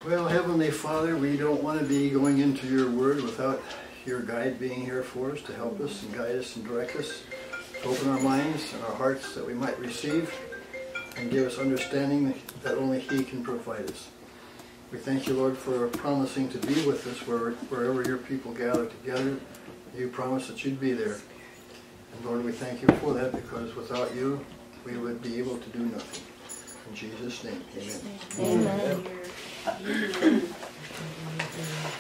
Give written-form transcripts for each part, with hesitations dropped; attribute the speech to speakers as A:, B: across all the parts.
A: Well, Heavenly Father, we don't want to be going into your word without your guide being here for us to help us and guide us and direct us, to open our minds and our hearts that we might receive and give us understanding that only He can provide us. We thank you, Lord, for promising to be with us wherever your people gather together. You promised that you'd be there. And Lord, we thank you for that, because without you, we would be able to do nothing. In Jesus' name, amen.
B: Amen. Amen.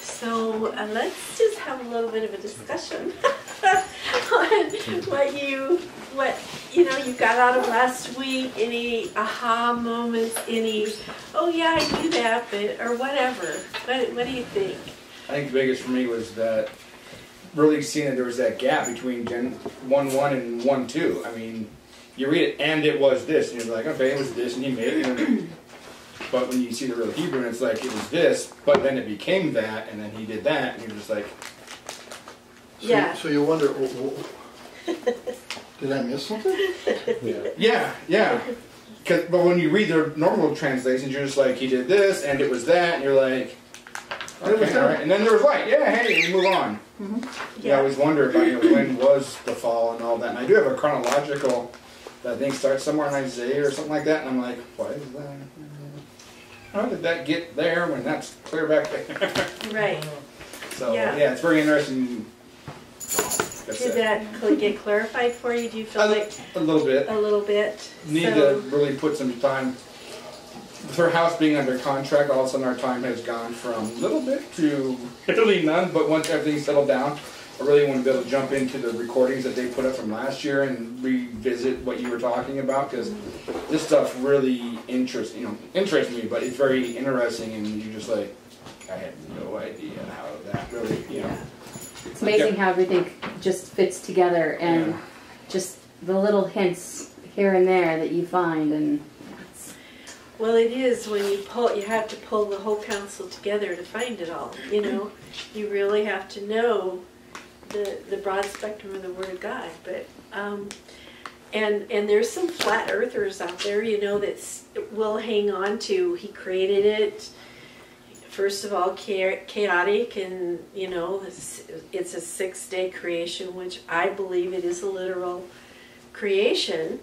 B: So let's just have a little bit of a discussion on what you got out of last week. Any aha moments? Any oh yeah, I knew that, but or whatever. What do you think?
C: I think the biggest for me was that really seeing that there was that gap between Gen 1:1 and 1:2. I mean, you read it and it was this, and you're like, okay, it was this, and he made it. But when you see the real Hebrew, it's like it was this, but then it became that, and then he did that, and you're just like,
B: yeah.
A: So you wonder, did I miss something?
C: Yeah. But when you read the normal translations, you're just like, he did this, and it was that, and you're like, okay, all right. And then there was light. Yeah, hey, we move on. Mm-hmm. Yeah. I always wonder about when was the fall and all that. And I do have a chronological that I think starts somewhere in Isaiah or something like that, and I'm like, what is that? How did that get there when that's clear back there?
B: Right.
C: So, yeah, it's very interesting.
B: Did that get clarified for you? Do you feel like...
C: A little bit.
B: A little bit.
C: Need to really put some time. With her house being under contract, all of a sudden our time has gone from a little bit to really none, but once everything's settled down, I really want to be able to jump into the recordings that they put up from last year and revisit what you were talking about, because this stuff really interests me, but it's very interesting, and you're just like, I had no idea how that really,
D: It's amazing how everything just fits together, and just the little hints here and there that you find, and
B: well, it is when you have to pull the whole council together to find it all. You really have to know the broad spectrum of the Word of God. But and there's some flat earthers out there, that will hang on to He created it. First of all, chaotic, and it's a 6-day creation, which I believe it is a literal creation.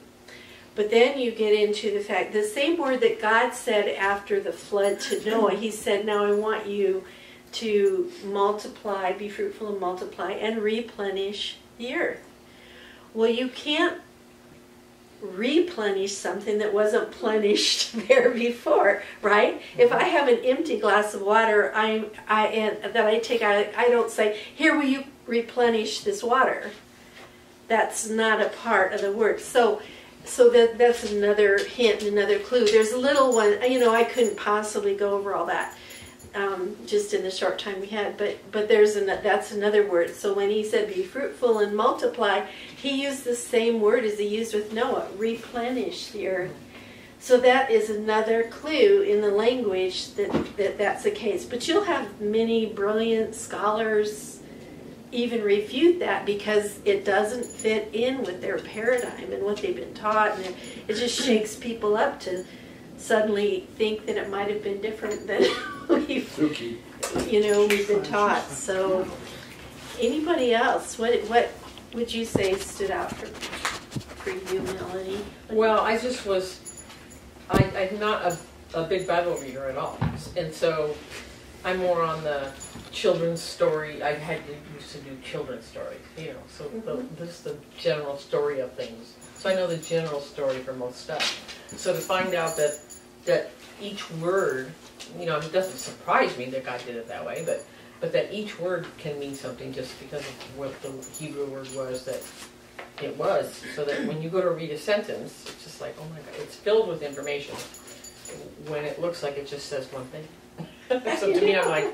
B: But then you get into the fact, the same word that God said after the flood to Noah, He said, now I want you to multiply, be fruitful and multiply, and replenish the earth. Well, you can't replenish something that wasn't plenished there before, right? If I have an empty glass of water that I take out, I don't say, here, will you replenish this water? That's not a part of the word. So that's another hint, another clue. There's a little one, I couldn't possibly go over all that just in the short time we had, but that's another word. So when He said be fruitful and multiply, He used the same word as He used with Noah, replenish the earth. So that is another clue in the language that's the case. But you'll have many brilliant scholars even refute that, because it doesn't fit in with their paradigm and what they've been taught, and it just shakes people up to suddenly think that it might have been different than we've been taught. So anybody else, what would you say stood out for you, Melanie?
E: Well, I just was I'm not a big Bible reader at all, and so I'm more on the children's story. I used to do children's stories, so this is the general story of things. So I know the general story for most stuff. So to find out that each word, it doesn't surprise me that God did it that way, but that each word can mean something just because of what the Hebrew word was that it was. So that when you go to read a sentence, it's just like, oh my God, it's filled with information when it looks like it just says one thing. So to me, I'm like,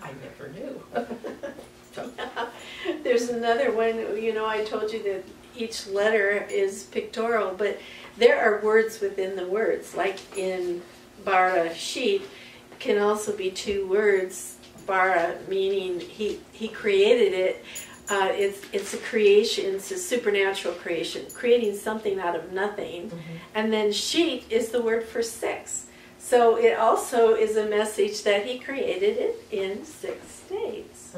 E: I never knew.
B: There's another one, I told you that each letter is pictorial, but there are words within the words, like in bara sheet can also be two words. Bara meaning he created it. It's a creation, it's a supernatural creation, creating something out of nothing. And then sheet is the word for 6. So it also is a message that he created it in 6 days.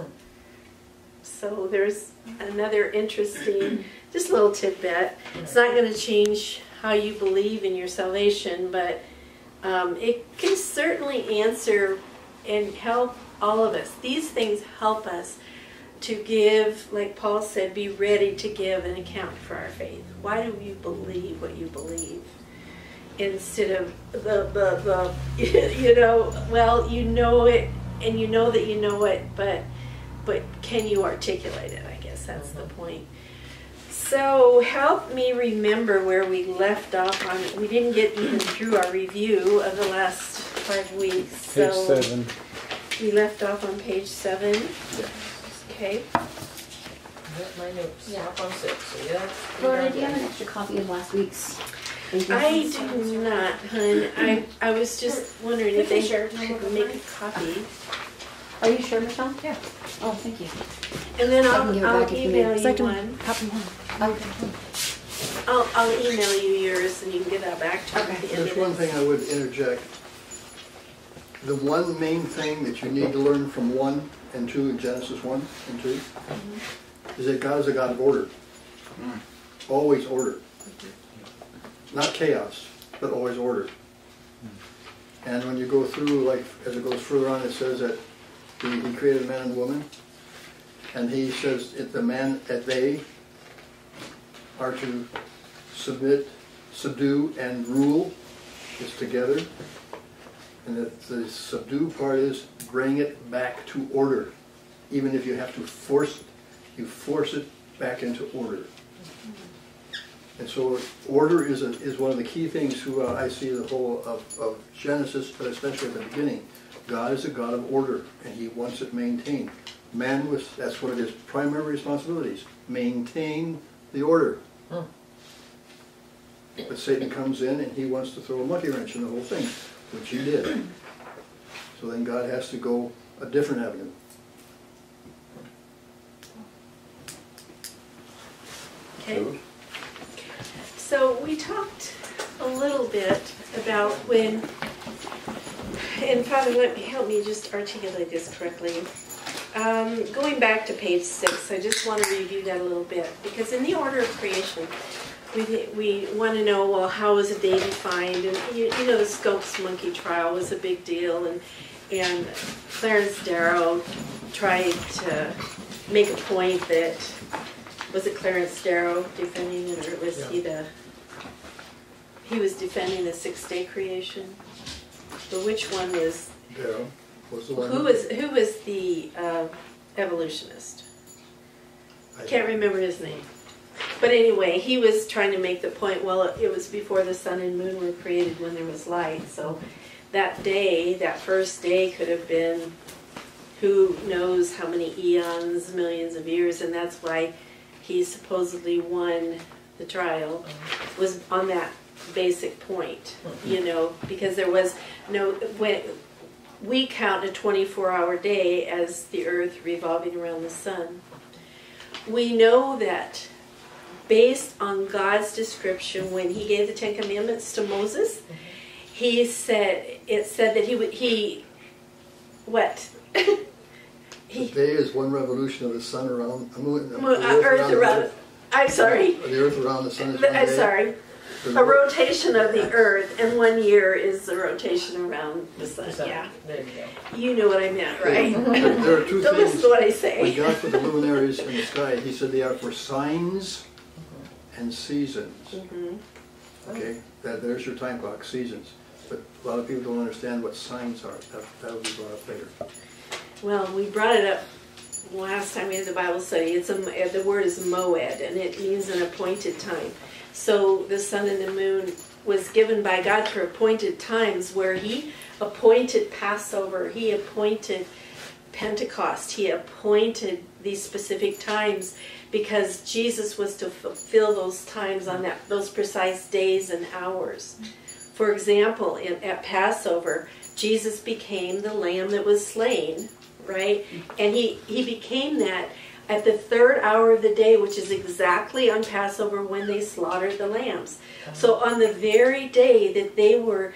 B: So there's another interesting, just a little tidbit. It's not going to change how you believe in your salvation, but it can certainly answer and help all of us. These things help us to give, like Paul said, be ready to give an account for our faith. Why do you believe what you believe? Instead of the you know, well, you know it, and you know that you know it, but can you articulate it? I guess that's the point. So help me remember where we left off on. We didn't get even through our review of the last 5 weeks.
F: Page
B: So
F: 7.
B: we left off on page 7.
F: Yeah.
B: Okay.
E: Got my notes.
D: Yeah.
E: Up on 6. So yeah.
D: Lorna, do you have an extra copy of last week's?
B: I do not, hun. I was just wondering if they
D: Sure.
B: could make a copy.
D: Are you sure, Michelle?
E: Yeah.
D: Oh, thank you.
B: And then
D: I can give it
B: I'll
D: back if you need.
B: email you
D: Second
B: one.
D: Copy one. Okay.
B: I'll email you yours and you can give that back to me at the end
A: There's
B: of
A: one
B: this.
A: thing I would interject. The one main thing that you need to learn from 1 and 2 in Genesis 1 and 2 is that God is a God of order. Always order. Not chaos, but always order. And when you go through, like as it goes further on, it says that he created a man and a woman, and he says the man that they are to submit, subdue, and rule is together. And that the subdue part is bring it back to order. Even if you have to force it, you force it back into order. And so order is one of the key things throughout, I see, the whole of Genesis, but especially at the beginning. God is a God of order, and he wants it maintained. Man was, that's one of his primary responsibilities, maintain the order. But Satan comes in and he wants to throw a monkey wrench in the whole thing, which he did. So then God has to go a different avenue.
B: Okay. So we talked a little bit about when, and Father, help me just articulate this correctly. Going back to page 6, I just want to review that a little bit, because in the order of creation, we want to know, well, how was a day defined? And you know, the Scopes monkey trial was a big deal, and Clarence Darrow tried to make a point that, was it Clarence Darrow defending it, or was he was defending the 6-day creation? But which one was?
A: Darrow was the one.
B: Who was the evolutionist? I can't remember his name. But anyway, he was trying to make the point, well, it was before the sun and moon were created when there was light. So that day, that first day could have been who knows how many eons, millions of years, and that's why he supposedly won the trial, was on that basic point, you know, because there was no, when we count a 24-hour day as the earth revolving around the sun. We know that based on God's description when he gave the 10 Commandments to Moses, it said that
A: The day is one revolution of the sun around the moon.
B: Earth around. I'm sorry.
A: The earth around the sun is one
B: I'm
A: day.
B: sorry. A rotation of the earth, and 1 year is the rotation around the sun. Yeah.
E: There you go.
B: You know what I meant, right?
A: There are two
B: Don't
A: things.
B: listen to what I
A: When
B: say.
A: God put the luminaries in the sky, he said they are for signs and seasons. Okay, there's your time clock, seasons. But a lot of people don't understand what signs are. That'll be brought up later.
B: Well, we brought it up last time we had the Bible study. The word is moed, and it means an appointed time. So the sun and the moon was given by God for appointed times, where he appointed Passover, he appointed Pentecost, he appointed these specific times because Jesus was to fulfill those times on those precise days and hours. For example, at Passover, Jesus became the lamb that was slain, right? And he became that at the 3rd hour of the day, which is exactly on Passover when they slaughtered the lambs. So on the very day that they were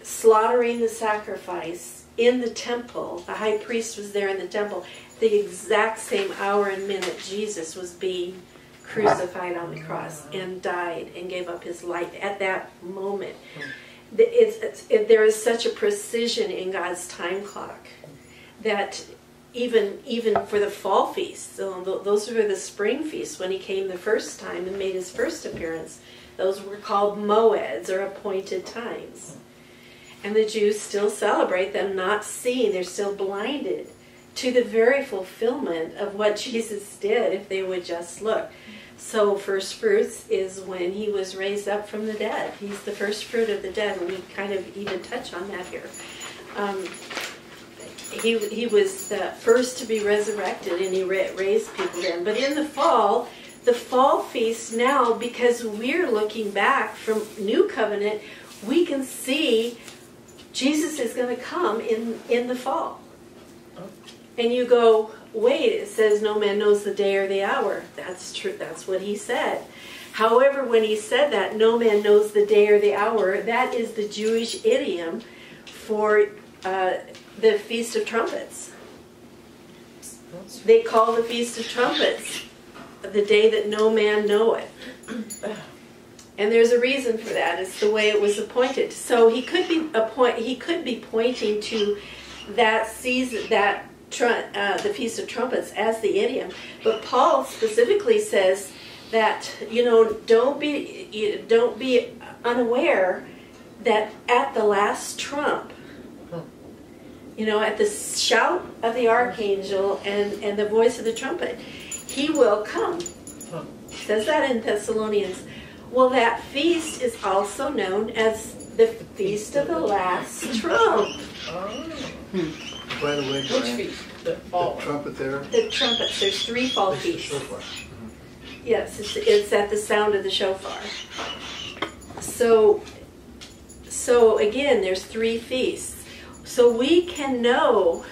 B: slaughtering the sacrifice in the temple. The high priest was there in the temple. The exact same hour and minute Jesus was being crucified on the cross and died and gave up his life at that moment. There is such a precision in God's time clock that even for the fall feasts, so those were the spring feasts when he came the first time and made his first appearance, those were called moeds, or appointed times. And the Jews still celebrate them, not seeing, they're still blinded to the very fulfillment of what Jesus did if they would just look. So first fruits is when he was raised up from the dead. He's the first fruit of the dead, and we kind of even touch on that here. He was the first to be resurrected, and he raised people then. But in the fall feast now, because we're looking back from New Covenant, we can see Jesus is going to come in the fall. And you go, wait, it says no man knows the day or the hour. That's true. That's what he said. However, when he said that, no man knows the day or the hour, that is the Jewish idiom for the Feast of Trumpets. They call the Feast of Trumpets the day that no man knoweth. And there's a reason for that. It's the way it was appointed. So he could be pointing to that season, the Feast of Trumpets as the idiom. But Paul specifically says that, don't be unaware that at the last trump, at the shout of the archangel and the voice of the trumpet, he will come. It says that in Thessalonians. Well, that feast is also known as the Feast of the Last Trump.
A: By the way,
E: Which
A: Brian,
E: feast?
A: the trumpet there.
B: The trumpets. There's 3 fall feasts.
A: Shofar.
B: Yes, it's at the sound of the shofar. So again, there's 3 feasts. So we can know,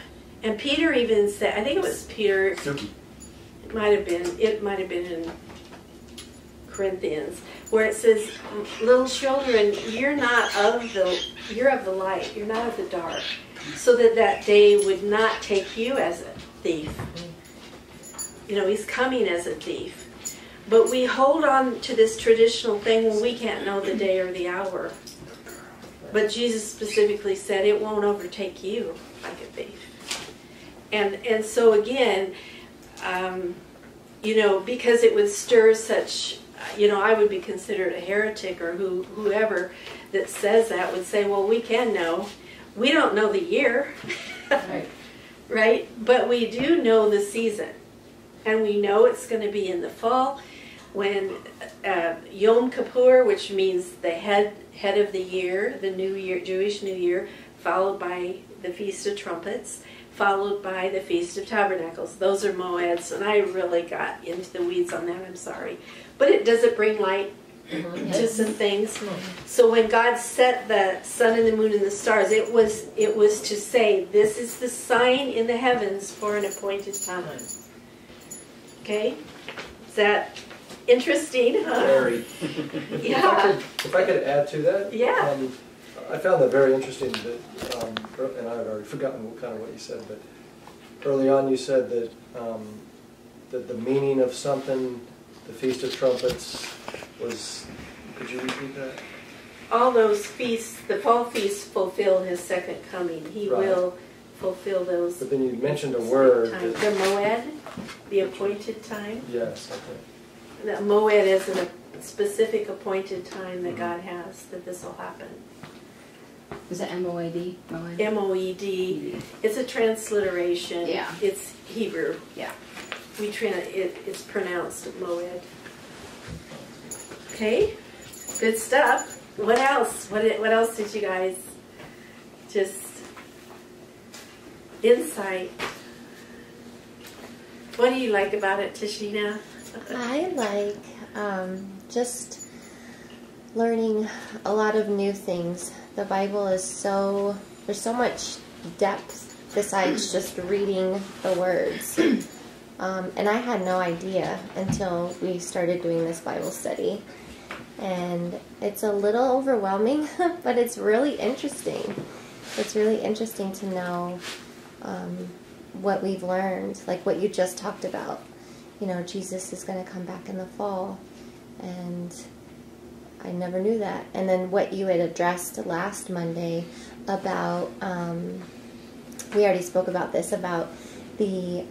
B: and Peter even said, I think it was Peter. It might have been in Corinthians, where it says, little children, you're of the light, you're not of the dark, so that day would not take you as a thief. He's coming as a thief. But we hold on to this traditional thing when we can't know the day or the hour. But Jesus specifically said it won't overtake you like a thief. And so again, because it would stir such, I would be considered a heretic, or whoever that says that would say, well, we can know. We don't know the year,
E: Right.
B: right? But we do know the season. And we know it's going to be in the fall when Yom Kippur, which means the head of the year, the New Year, Jewish New Year, followed by the Feast of Trumpets, followed by the Feast of Tabernacles. Those are moeds, and I really got into the weeds on that, I'm sorry. But does it bring light to some things? So when God set the sun and the moon and the stars, it was to say, this is the sign in the heavens for an appointed time. Okay? Is that interesting, huh?
C: Very.
B: Yeah.
F: If I could add to that,
B: Yeah.
F: I found that very interesting. That, and I've already forgotten what you said, but early on you said that that the meaning of something, the Feast of Trumpets, was. Could you repeat that?
B: All those feasts, the fall feasts, fulfill his second coming. He
F: Right.
B: will fulfill those.
F: But then you mentioned a word.
B: Times. The moed, the appointed time.
F: Yes. Okay.
B: The moed is a specific appointed time that God has that this will happen.
D: Is it M-O-A-D? Moed?
B: M-O-E-D. It's a transliteration.
D: Yeah.
B: It's Hebrew.
D: Yeah.
B: It's pronounced moed. Okay, good stuff. What else? What else did you guys just insight? What do you like about it, Tashina?
G: I like just learning a lot of new things. The Bible is there's so much depth besides just reading the words. And I had no idea until we started doing this Bible study. And it's a little overwhelming, but it's really interesting. It's really interesting to know what we've learned, like what you just talked about. You know, Jesus is going to come back in the fall, and I never knew that. And then what you had addressed last Monday about, we already spoke about this, about the,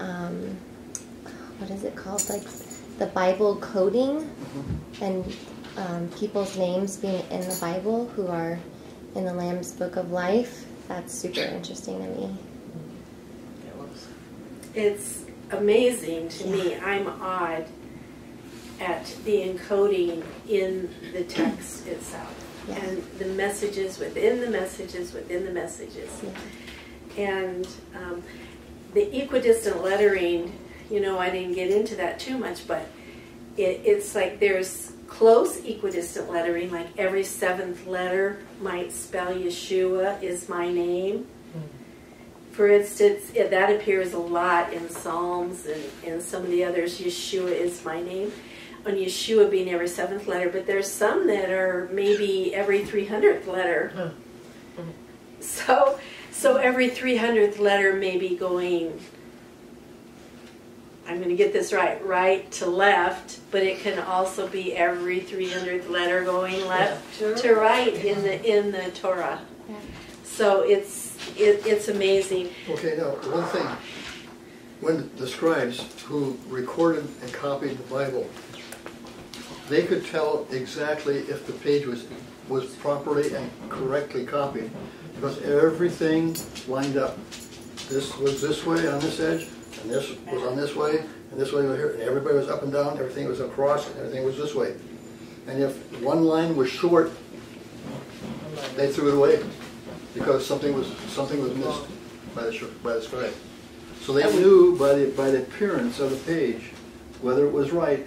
G: what is it called, like the Bible coding, and people's names being in the Bible who are in the Lamb's Book of Life. That's super interesting to me.
B: It's amazing to me. I'm awed at the encoding in the text itself.
G: Yeah.
B: And the messages within the messages within the messages.
G: Yeah.
B: And the equidistant lettering, you know, I didn't get into that too much, but it's like there's close equidistant lettering, like every seventh letter might spell Yeshua is my name. For instance, that appears a lot in Psalms and some of the others, Yeshua is my name. On Yeshua being every seventh letter, but there's some that are maybe every 300th letter. So every 300th letter may be going, I'm going to get this right to left, but it can also be every 300th letter going left to right in the Torah.
G: Yeah.
B: So it's amazing.
A: Okay, now, one thing. When the scribes who recorded and copied the Bible, they could tell exactly if the page was properly and correctly copied, because everything lined up. This was this way on this edge, and this was on this way, and this way over here, and everybody was up and down, everything was across, and everything was this way. And if one line was short, they threw it away, because something was missed by the scribe. So they knew by the appearance of the page whether it was right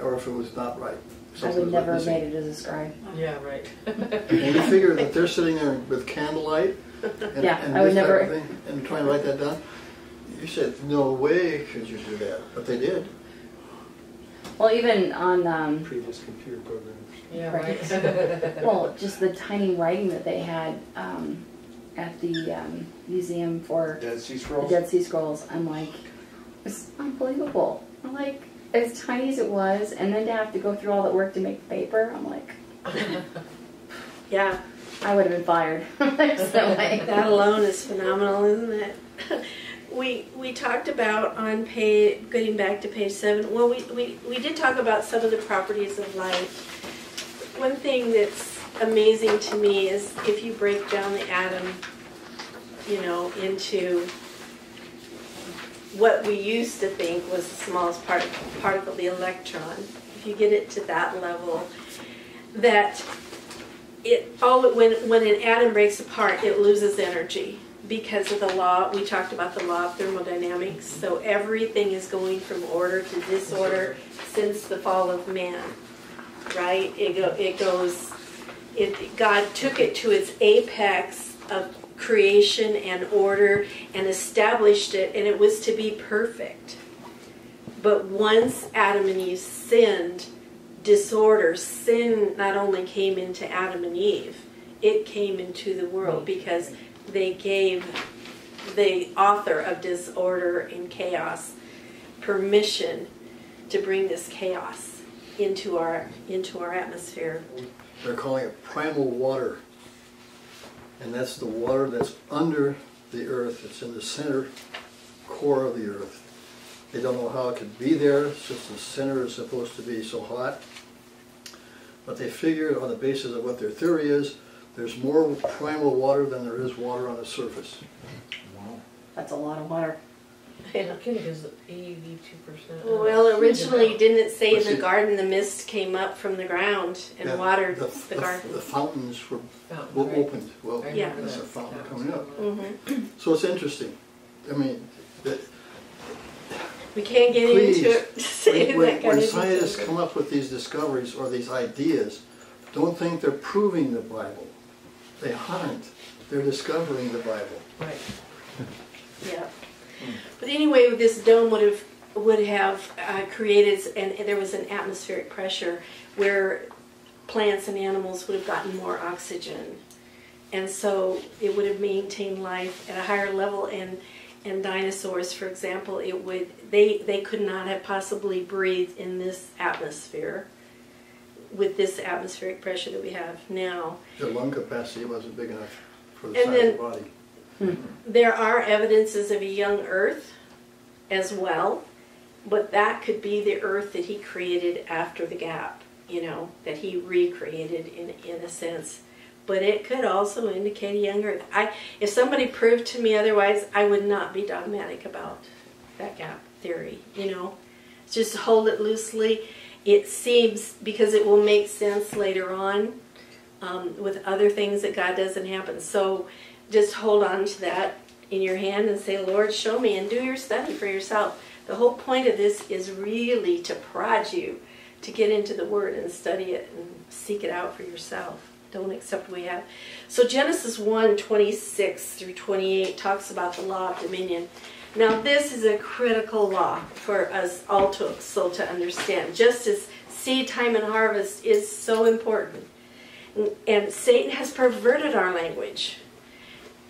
A: or if it was not right.
D: I would never have made it as a scribe.
E: Yeah, right.
A: And you figure that they're sitting there with candlelight and,
D: Yeah,
A: and
D: I would
A: this type
D: never-
A: of thing, and trying to write that down. You said, no way could you do that, but they did.
D: Well, even on,
F: Previous computer programs.
E: Yeah, right.
D: well, just the tiny writing that they had at the museum for
C: Dead Sea
D: the
C: Scrolls.
D: Dead Sea Scrolls, I'm like, it's unbelievable. I'm like, as tiny as it was, and then to have to go through all that work to make the paper, I'm like,
B: Yeah,
D: I would have been fired. There's no way.
B: that alone is phenomenal, isn't it? We talked about on page, getting back to page 7, well, we did talk about some of the properties of light. One thing that's amazing to me is if you break down the atom, you know, into what we used to think was the smallest particle, the electron. If you get it to that level, that when an atom breaks apart, it loses energy because of the law. We talked about the law of thermodynamics. So everything is going from order to disorder since the fall of man, right? God took it to its apex of creation and order and established it, and it was to be perfect. But once Adam and Eve sinned, sin not only came into Adam and Eve, it came into the world because they gave the author of disorder and chaos permission to bring this chaos into our atmosphere.
A: They're calling it primal water. And that's the water that's under the earth. It's in the center core of the earth. They don't know how it could be there since the center is supposed to be so hot. But they figure on the basis of what their theory is, there's more primal water than there is water on the surface.
C: Wow.
D: That's a lot of water.
E: Yeah, is 82%.
B: Well, originally, didn't it say
A: But
B: in the
A: see-
B: garden the mist came up from the ground and
A: Yeah,
B: watered the garden?
A: The fountains were
E: Fountain, right.
A: opened. Well,
E: I
B: Yeah.
E: remember
A: there's a
E: that.
A: fountain
E: That
A: coming
E: was
A: up.
E: going on.
B: Hmm.
A: So it's interesting. I mean,
B: We can't get
A: please,
B: into it. Saying
A: when
B: that kind of
A: scientists
B: thing.
A: come up with these discoveries or these ideas, don't think they're proving the Bible. They aren't. They're discovering the Bible.
E: Right.
B: Yeah. But anyway, this dome would have created, and there was an atmospheric pressure where plants and animals would have gotten more oxygen. And so it would have maintained life at a higher level. And dinosaurs, for example, they could not have possibly breathed in this atmosphere with this atmospheric pressure that we have now.
A: Their lung capacity wasn't big enough for the
B: And
A: size
B: then-
A: of the body.
B: There are evidences of a young Earth as well, but that could be the Earth that he created after the gap, that he recreated in a sense. But it could also indicate a young Earth. If somebody proved to me otherwise, I would not be dogmatic about that gap theory, Just hold it loosely. It seems, because it will make sense later on with other things that God doesn't happen. So just hold on to that in your hand and say, Lord, show me, and do your study for yourself. The whole point of this is really to prod you to get into the Word and study it and seek it out for yourself. Don't accept what we have. So Genesis 1:26 through 28 talks about the law of dominion. Now this is a critical law for us all to understand. Just as seed time and harvest is so important. And Satan has perverted our language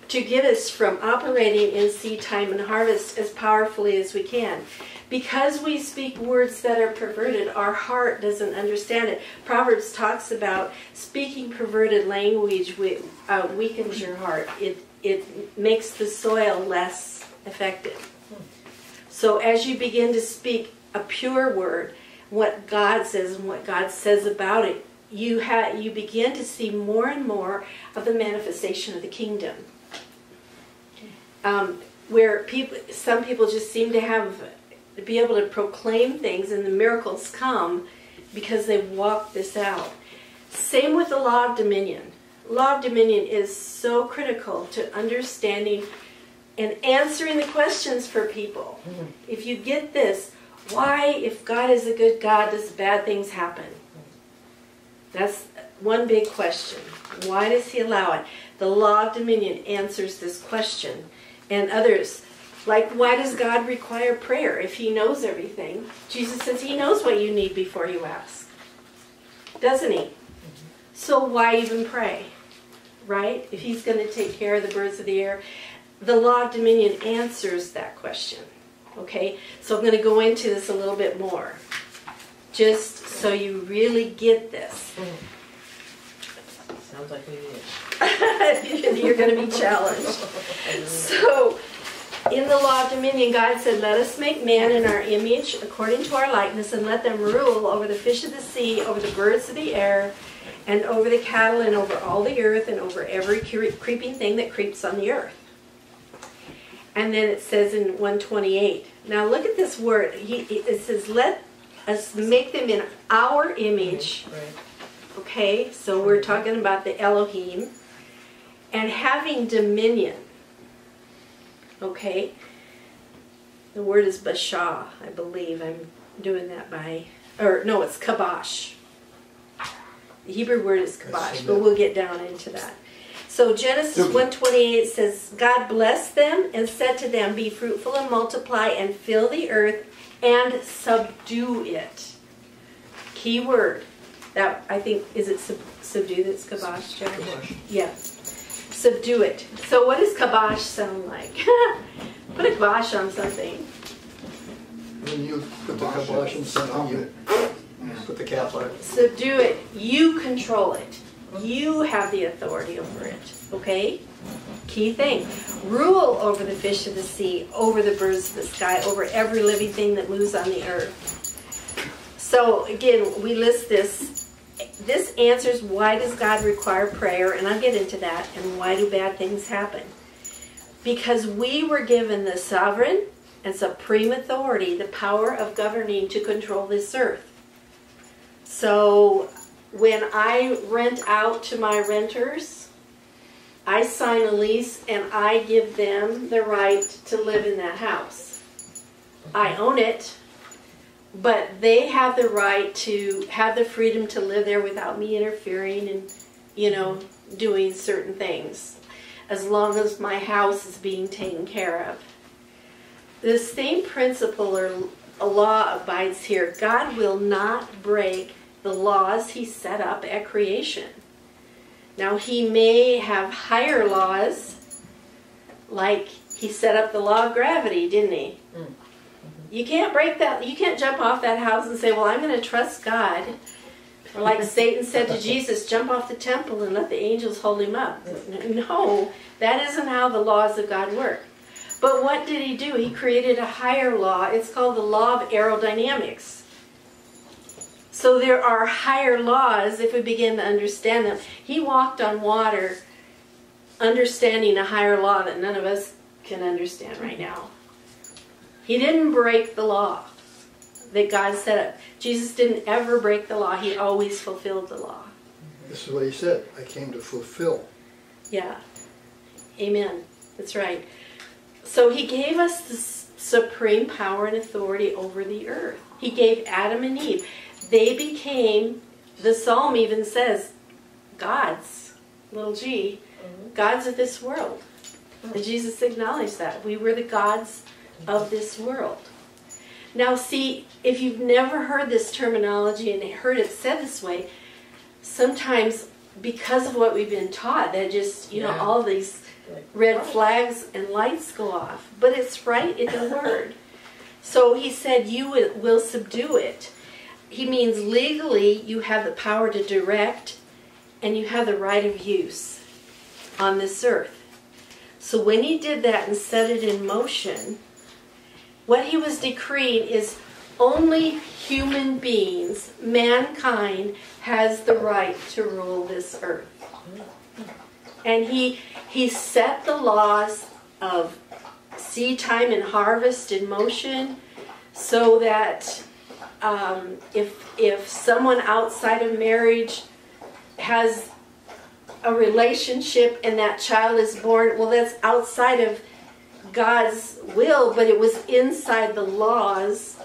B: to get us from operating in seed time and harvest as powerfully as we can. Because we speak words that are perverted, our heart doesn't understand it. Proverbs talks about speaking perverted language weakens your heart. It makes the soil less effective. So as you begin to speak a pure word, what God says and what God says about it, you begin to see more and more of the manifestation of the kingdom. Where some people just seem to be able to proclaim things, and the miracles come because they walk this out. Same with the law of dominion. Law of dominion is so critical to understanding and answering the questions for people. If you get this, why, if God is a good God, does bad things happen? That's one big question. Why does he allow it? The law of dominion answers this question. And others, like, why does God require prayer if he knows everything? Jesus says he knows what you need before you ask. Doesn't he? So why even pray? Right? If he's going to take care of the birds of the air. The law of dominion answers that question. Okay? So I'm going to go into this a little bit more. Just so you really get this.
E: Sounds like we need it.
B: You're going to be challenged. So, in the law of dominion, God said, let us make man in our image, according to our likeness, and let them rule over the fish of the sea, over the birds of the air, and over the cattle, and over all the earth, and over every creeping thing that creeps on the earth. And then it says in 128, now look at this word. It says, let us make them in our image.
E: Right.
B: Okay, so we're talking about the Elohim. And having dominion. Okay. The word is bashah, I believe. I'm doing that it's kabosh. The Hebrew word is kabosh, but we'll get down into that. So Genesis 1:28 says, God blessed them and said to them, be fruitful and multiply and fill the earth and subdue it. Key word. That, I think, is it subdue that's kabosh, Joe?
A: Kabosh.
B: Yeah. Subdue it. So what does kabosh sound like? Put a kibosh on something.
A: When you put the kibosh in something, you put the cap on it.
B: Subdue it. You control it. You have the authority over it. Okay? Key thing. Rule over the fish of the sea, over the birds of the sky, over every living thing that moves on the earth. So again, we list this. This answers why does God require prayer, and I'll get into that, and why do bad things happen. Because we were given the sovereign and supreme authority, the power of governing to control this earth. So when I rent out to my renters, I sign a lease and I give them the right to live in that house. I own it, but they have the right to have the freedom to live there without me interfering and, doing certain things, as long as my house is being taken care of. The same principle or a law abides here. God will not break the laws he set up at creation. Now, he may have higher laws, like he set up the law of gravity, didn't he?
E: Mm-hmm.
B: You can't break that. You can't jump off that house and say, well, I'm going to trust God. Or like Satan said to Jesus, jump off the temple and let the angels hold him up. No, that isn't how the laws of God work. But what did he do? He created a higher law. It's called the law of aerodynamics. So there are higher laws if we begin to understand them. He walked on water understanding a higher law that none of us can understand right now. He didn't break the law that God set up. Jesus didn't ever break the law. He always fulfilled the law.
A: This is what he said. I came to fulfill.
B: Yeah. Amen. That's right. So he gave us the supreme power and authority over the earth. He gave Adam and Eve. They became, the Psalm even says, gods, little g, gods of this world. And Jesus acknowledged that. We were the gods of this world. Now see, if you've never heard this terminology and heard it said this way, sometimes because of what we've been taught, that just, you know, all these red flags and lights go off. But it's right in the Word. So he said, you will subdue it. He means legally you have the power to direct and you have the right of use on this earth. So when he did that and set it in motion, what he was decreeing is only human beings, mankind, has the right to rule this earth. And he set the laws of seed time and harvest in motion so that if someone outside of marriage has a relationship and that child is born, well, that's outside of God's will, but it was inside the laws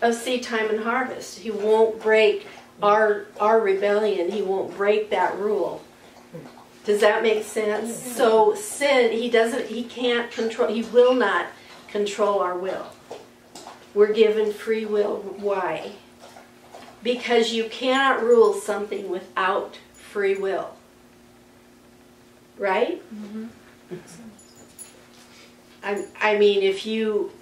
B: of seed time and harvest. He won't break our rebellion. He won't break that rule. Does that make sense? So sin, he can't control, he will not control our will. We're given free will. Why? Because you cannot rule something without free will. Right? Mm-hmm. I mean, if you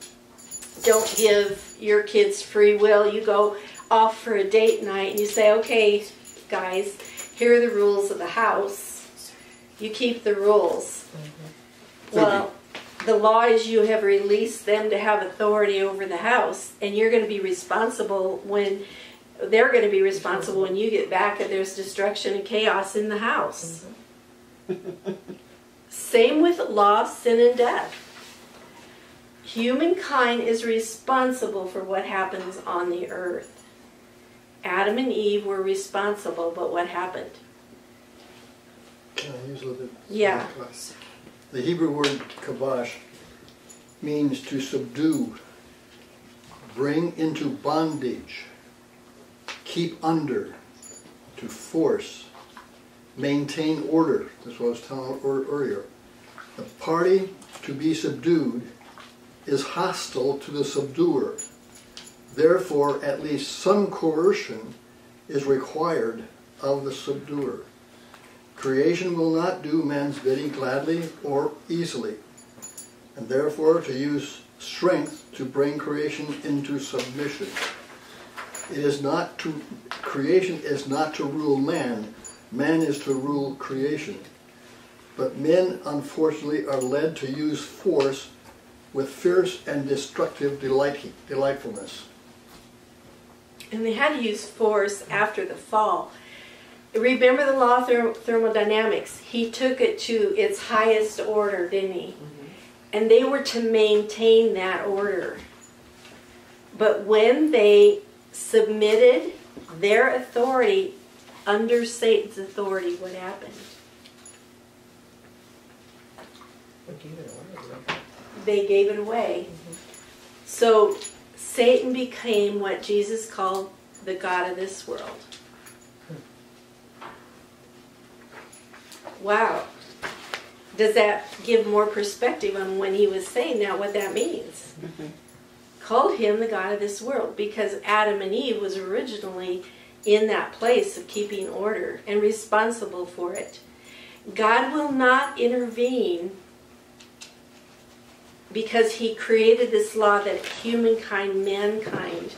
B: don't give your kids free will, you go off for a date night and you say, okay, guys, here are the rules of the house. You keep the rules. Mm-hmm. Well, the law is you have released them to have authority over the house, and you're going to be responsible when they're going to be responsible when you get back and there's destruction and chaos in the house. Mm-hmm. Same with loss, sin, and death. Humankind is responsible for what happens on the earth. Adam and Eve were responsible, but what happened?
A: Can I use a little bit?
B: Yeah.
A: The Hebrew word kabash means to subdue, bring into bondage, keep under, to force, maintain order. That's what I was telling earlier. The party to be subdued is hostile to the subduer. Therefore, at least some coercion is required of the subduer. Creation will not do man's bidding gladly or easily, and therefore to use strength to bring creation into submission. Creation is not to rule man, man is to rule creation. But men, unfortunately, are led to use force with fierce and destructive delightfulness.
B: And they had to use force after the fall. Remember the law of thermodynamics. He took it to its highest order, didn't he? Mm-hmm. And they were to maintain that order. But when they submitted their authority under Satan's authority, what happened? They gave it away. Mm-hmm. So Satan became what Jesus called the god of this world. Wow. Does that give more perspective on when he was saying that, what that means? Mm-hmm. Called him the god of this world because Adam and Eve was originally in that place of keeping order and responsible for it. God will not intervene because he created this law that humankind, mankind,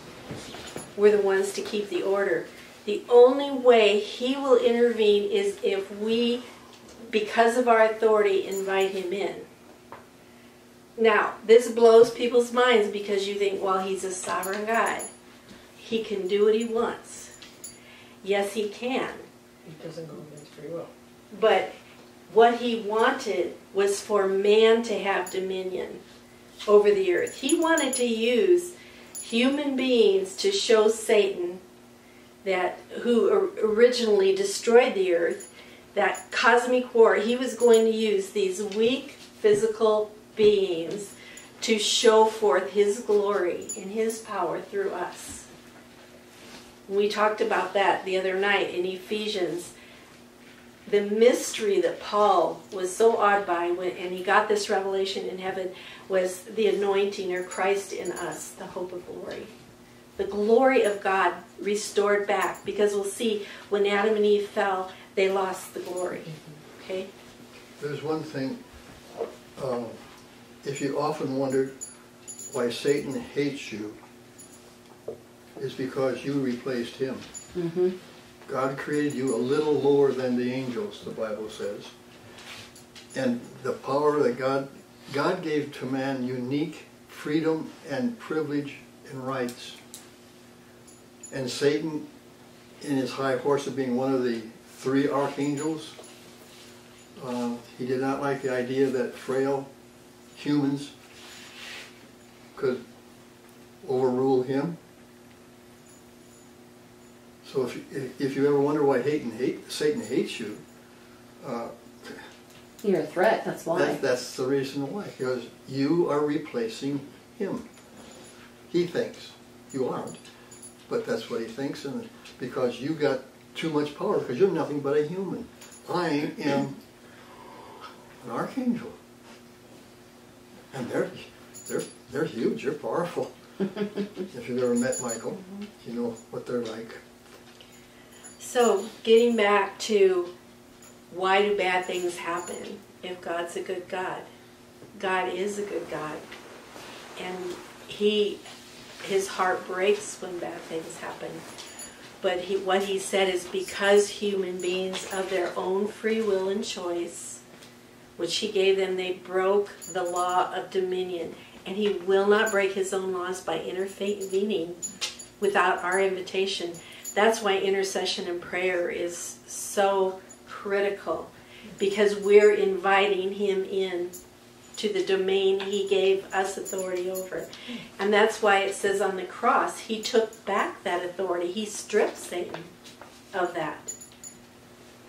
B: were the ones to keep the order. The only way he will intervene is if we, because of our authority, invite him in. Now, this blows people's minds because you think, well, he's a sovereign God. He can do what he wants. Yes, he can.
E: He doesn't go against free will.
B: But what he wanted was for man to have dominion over the earth. He wanted to use human beings to show Satan, that who originally destroyed the earth, that cosmic war. He was going to use these weak physical beings to show forth his glory and his power through us. We talked about that the other night in Ephesians. The mystery that Paul was so awed by, and he got this revelation in heaven, was the anointing, or Christ in us, the hope of glory. The glory of God restored back, because we'll see when Adam and Eve fell, they lost the glory. Okay?
A: There's one thing, if you often wondered why Satan hates you, is because you replaced him.
D: Mm-hmm.
A: God created you a little lower than the angels, the Bible says. And the power that God gave to man unique freedom and privilege and rights. And Satan, in his high horse of being one of the 3 archangels, he did not like the idea that frail humans could overrule him. So if you ever wonder why Satan hates you,
D: You're a threat, that's why.
A: that's the reason why. Because you are replacing him. He thinks you aren't, but that's what he thinks, and because you got too much power, because you're nothing but a human. I am an archangel, and they're huge. They're powerful. If you've ever met Michael, you know what they're like.
B: So, getting back to why do bad things happen if God's a good God? God is a good God. And his heart breaks when bad things happen. But what he said is because human beings of their own free will and choice, which he gave them, they broke the law of dominion. And he will not break his own laws by intervening without our invitation. That's why intercession and prayer is so critical, because we're inviting him in to the domain he gave us authority over. And that's why it says on the cross, he took back that authority. He stripped Satan of that.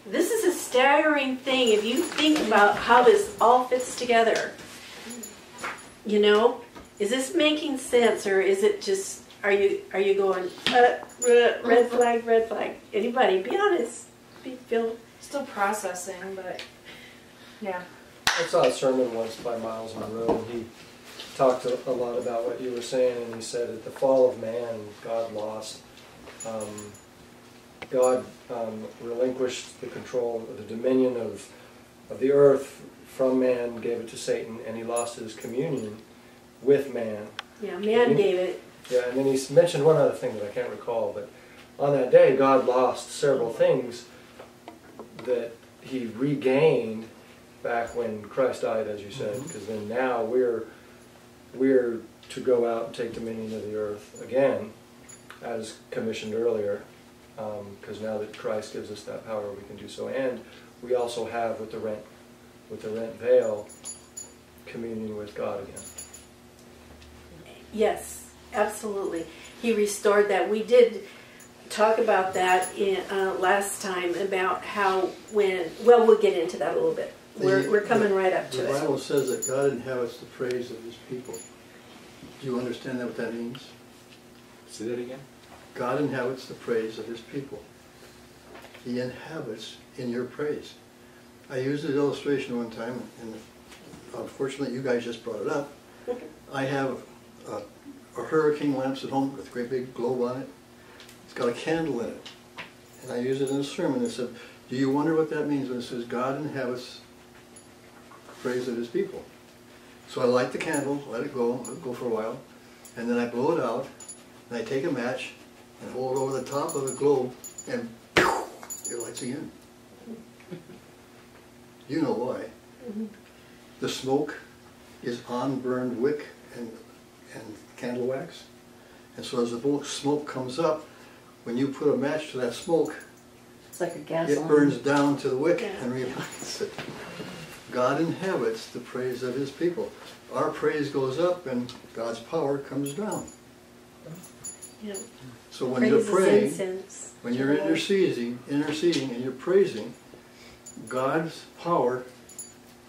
B: This is a staggering thing if you think about how this all fits together. You know, is this making sense, or is it just, are you going, red flag, red flag? Anybody, be honest.
H: Still processing, but yeah.
F: I saw a sermon once by Miles Monroe, and he talked a lot about what you were saying, and he said at the fall of man, God lost. God relinquished the control of the dominion of the earth from man, gave it to Satan, and he lost his communion with man.
B: Yeah, man gave it.
F: Yeah, and then he mentioned one other thing that I can't recall, but on that day, God lost several things that he regained back when Christ died, as you said, because then now we're to go out and take dominion of the earth again, as commissioned earlier, because now that Christ gives us that power, we can do so. And we also have, with the rent veil, communion with God again.
B: Yes, absolutely. He restored that. We did talk about that in, last time, about how we'll get into that a little bit. We're coming right up to it.
A: The Bible says that God inhabits the praise of his people. Do you understand what that means?
C: Say that again.
A: God inhabits the praise of his people. He inhabits in your praise. I used an illustration one time, and unfortunately you guys just brought it up. I have a hurricane lamps at home with a great big globe on it. It's got a candle in it. and I use it in a sermon. It said, do you wonder what that means when it says God inhabits the praise of his people? So I light the candle, let it go for a while, and then I blow it out, and I take a match and hold it over the top of the globe, and it lights again. You know why. The smoke is on burned wick and candle wax. And so as the smoke comes up, when you put a match to that smoke,
D: It's like a gas
A: it
D: lamp.
A: burns down to the wick
B: Yeah.
A: and relights it. God inhabits the praise of his people. Our praise goes up and God's power comes down.
B: Yeah.
A: So when
B: Praise
A: you're
B: is
A: praying,
B: incense
A: when
B: to
A: you're
B: the Lord.
A: interceding and you're praising, God's power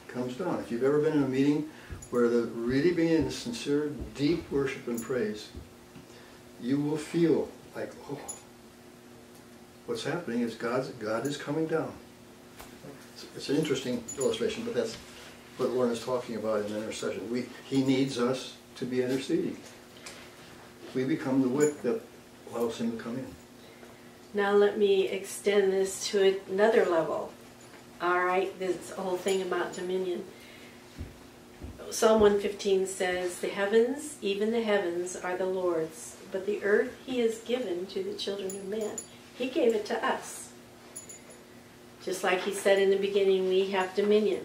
A: comes down. If you've ever been in a meeting where they're really being in sincere, deep worship and praise, you will feel like, oh, what's happening is God is coming down. It's an interesting illustration, but that's what Lorna's talking about in intercession. He needs us to be interceding. We become the wick that allows him to come in.
B: Now let me extend this to another level. All right, this whole thing about dominion. Psalm 115 says, the heavens, even the heavens, are the Lord's, but the earth he has given to the children of man. He gave it to us. Just like he said in the beginning, we have dominion.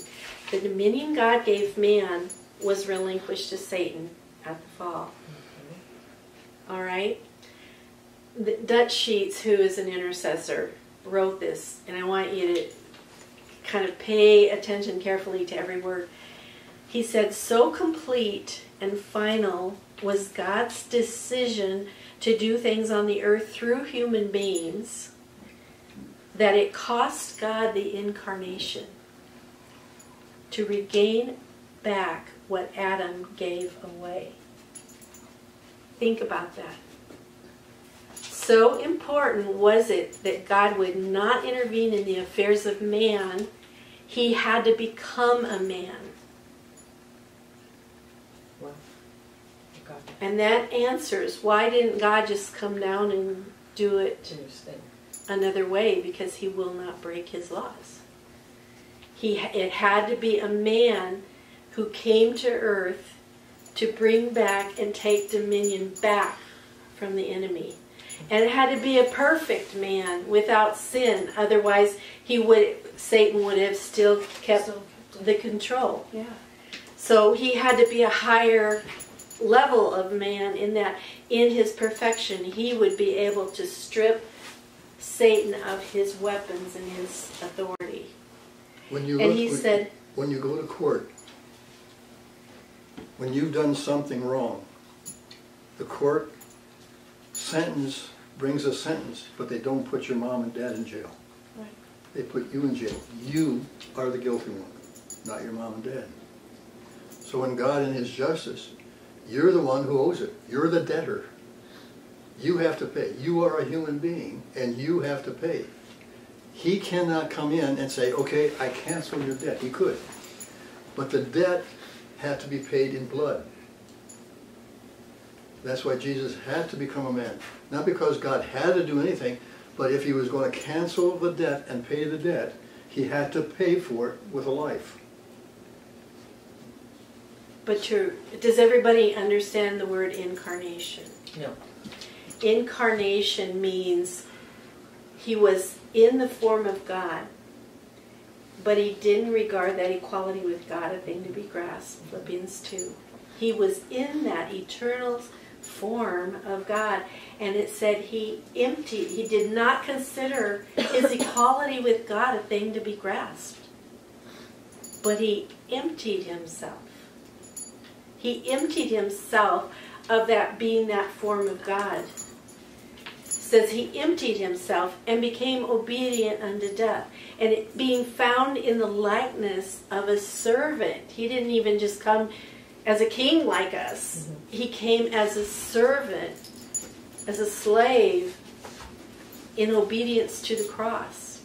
B: The dominion God gave man was relinquished to Satan at the fall. All right? The Dutch Sheets, who is an intercessor, wrote this, and I want you to kind of pay attention carefully to every word. He said, so complete and final was God's decision to do things on the earth through human beings that it cost God the incarnation to regain back what Adam gave away. Think about that. So important was it that God would not intervene in the affairs of man. He had to become a man.
E: Wow. God.
B: And that answers why didn't God just come down and do it
E: Interesting.
B: another way? Because he will not break his laws. It had to be a man who came to earth to bring back and take dominion back from the enemy. And it had to be a perfect man without sin. Otherwise, Satan would have still kept the control.
H: Yeah.
B: So he had to be a higher level of man in that in his perfection he would be able to strip Satan of his weapons and his authority.
A: When you when you go to court, when you've done something wrong, the court brings a sentence, but they don't put your mom and dad in jail.
B: Right.
A: They put you in jail. You are the guilty one, not your mom and dad. So when God in his justice, you're the one who owes it. You're the debtor. You have to pay. You are a human being, and you have to pay. He cannot come in and say, okay, I cancel your debt. He could. But the debt had to be paid in blood. That's why Jesus had to become a man. Not because God had to do anything, but if he was going to cancel the debt and pay the debt, he had to pay for it with a life.
B: But does everybody understand the word incarnation?
E: No.
B: Incarnation means he was in the form of God, but he didn't regard that equality with God a thing to be grasped. Philippians 2. He was in that eternal form of God, and it said he did not consider his equality with God a thing to be grasped, but he emptied himself. He emptied himself of that being that form of God. It says he emptied himself and became obedient unto death. And it being found in the likeness of a servant. He didn't even just come as a king like us. He came as a servant, as a slave, in obedience to the cross.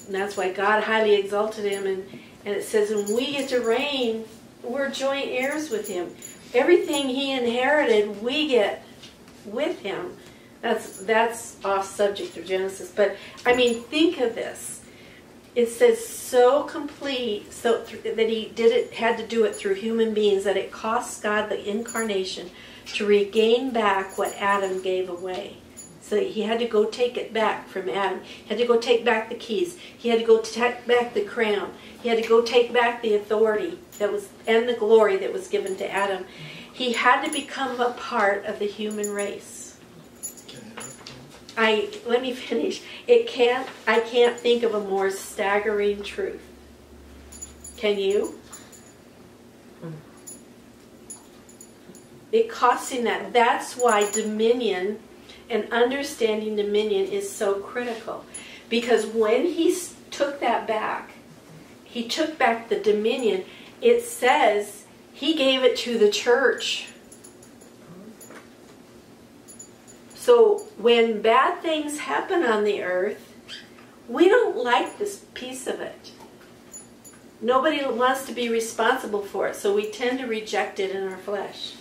B: And that's why God highly exalted him. And it says when we get to reign, we're joint heirs with him. Everything he inherited, we get with him. That's off subject of Genesis. But, I mean, think of this. It says so complete, so that he had to do it through human beings, that it cost God the incarnation to regain back what Adam gave away. So he had to go take it back from Adam. He had to go take back the keys. He had to go take back the crown. He had to go take back the authority and the glory that was given to Adam. He had to become a part of the human race. Let me finish. I can't think of a more staggering truth. Can you? It costs him that. That's why dominion and understanding dominion is so critical. Because when he took that back, he took back the dominion, it says he gave it to the church. So when bad things happen on the earth, we don't like this piece of it. Nobody wants to be responsible for it, so we tend to reject it in our flesh.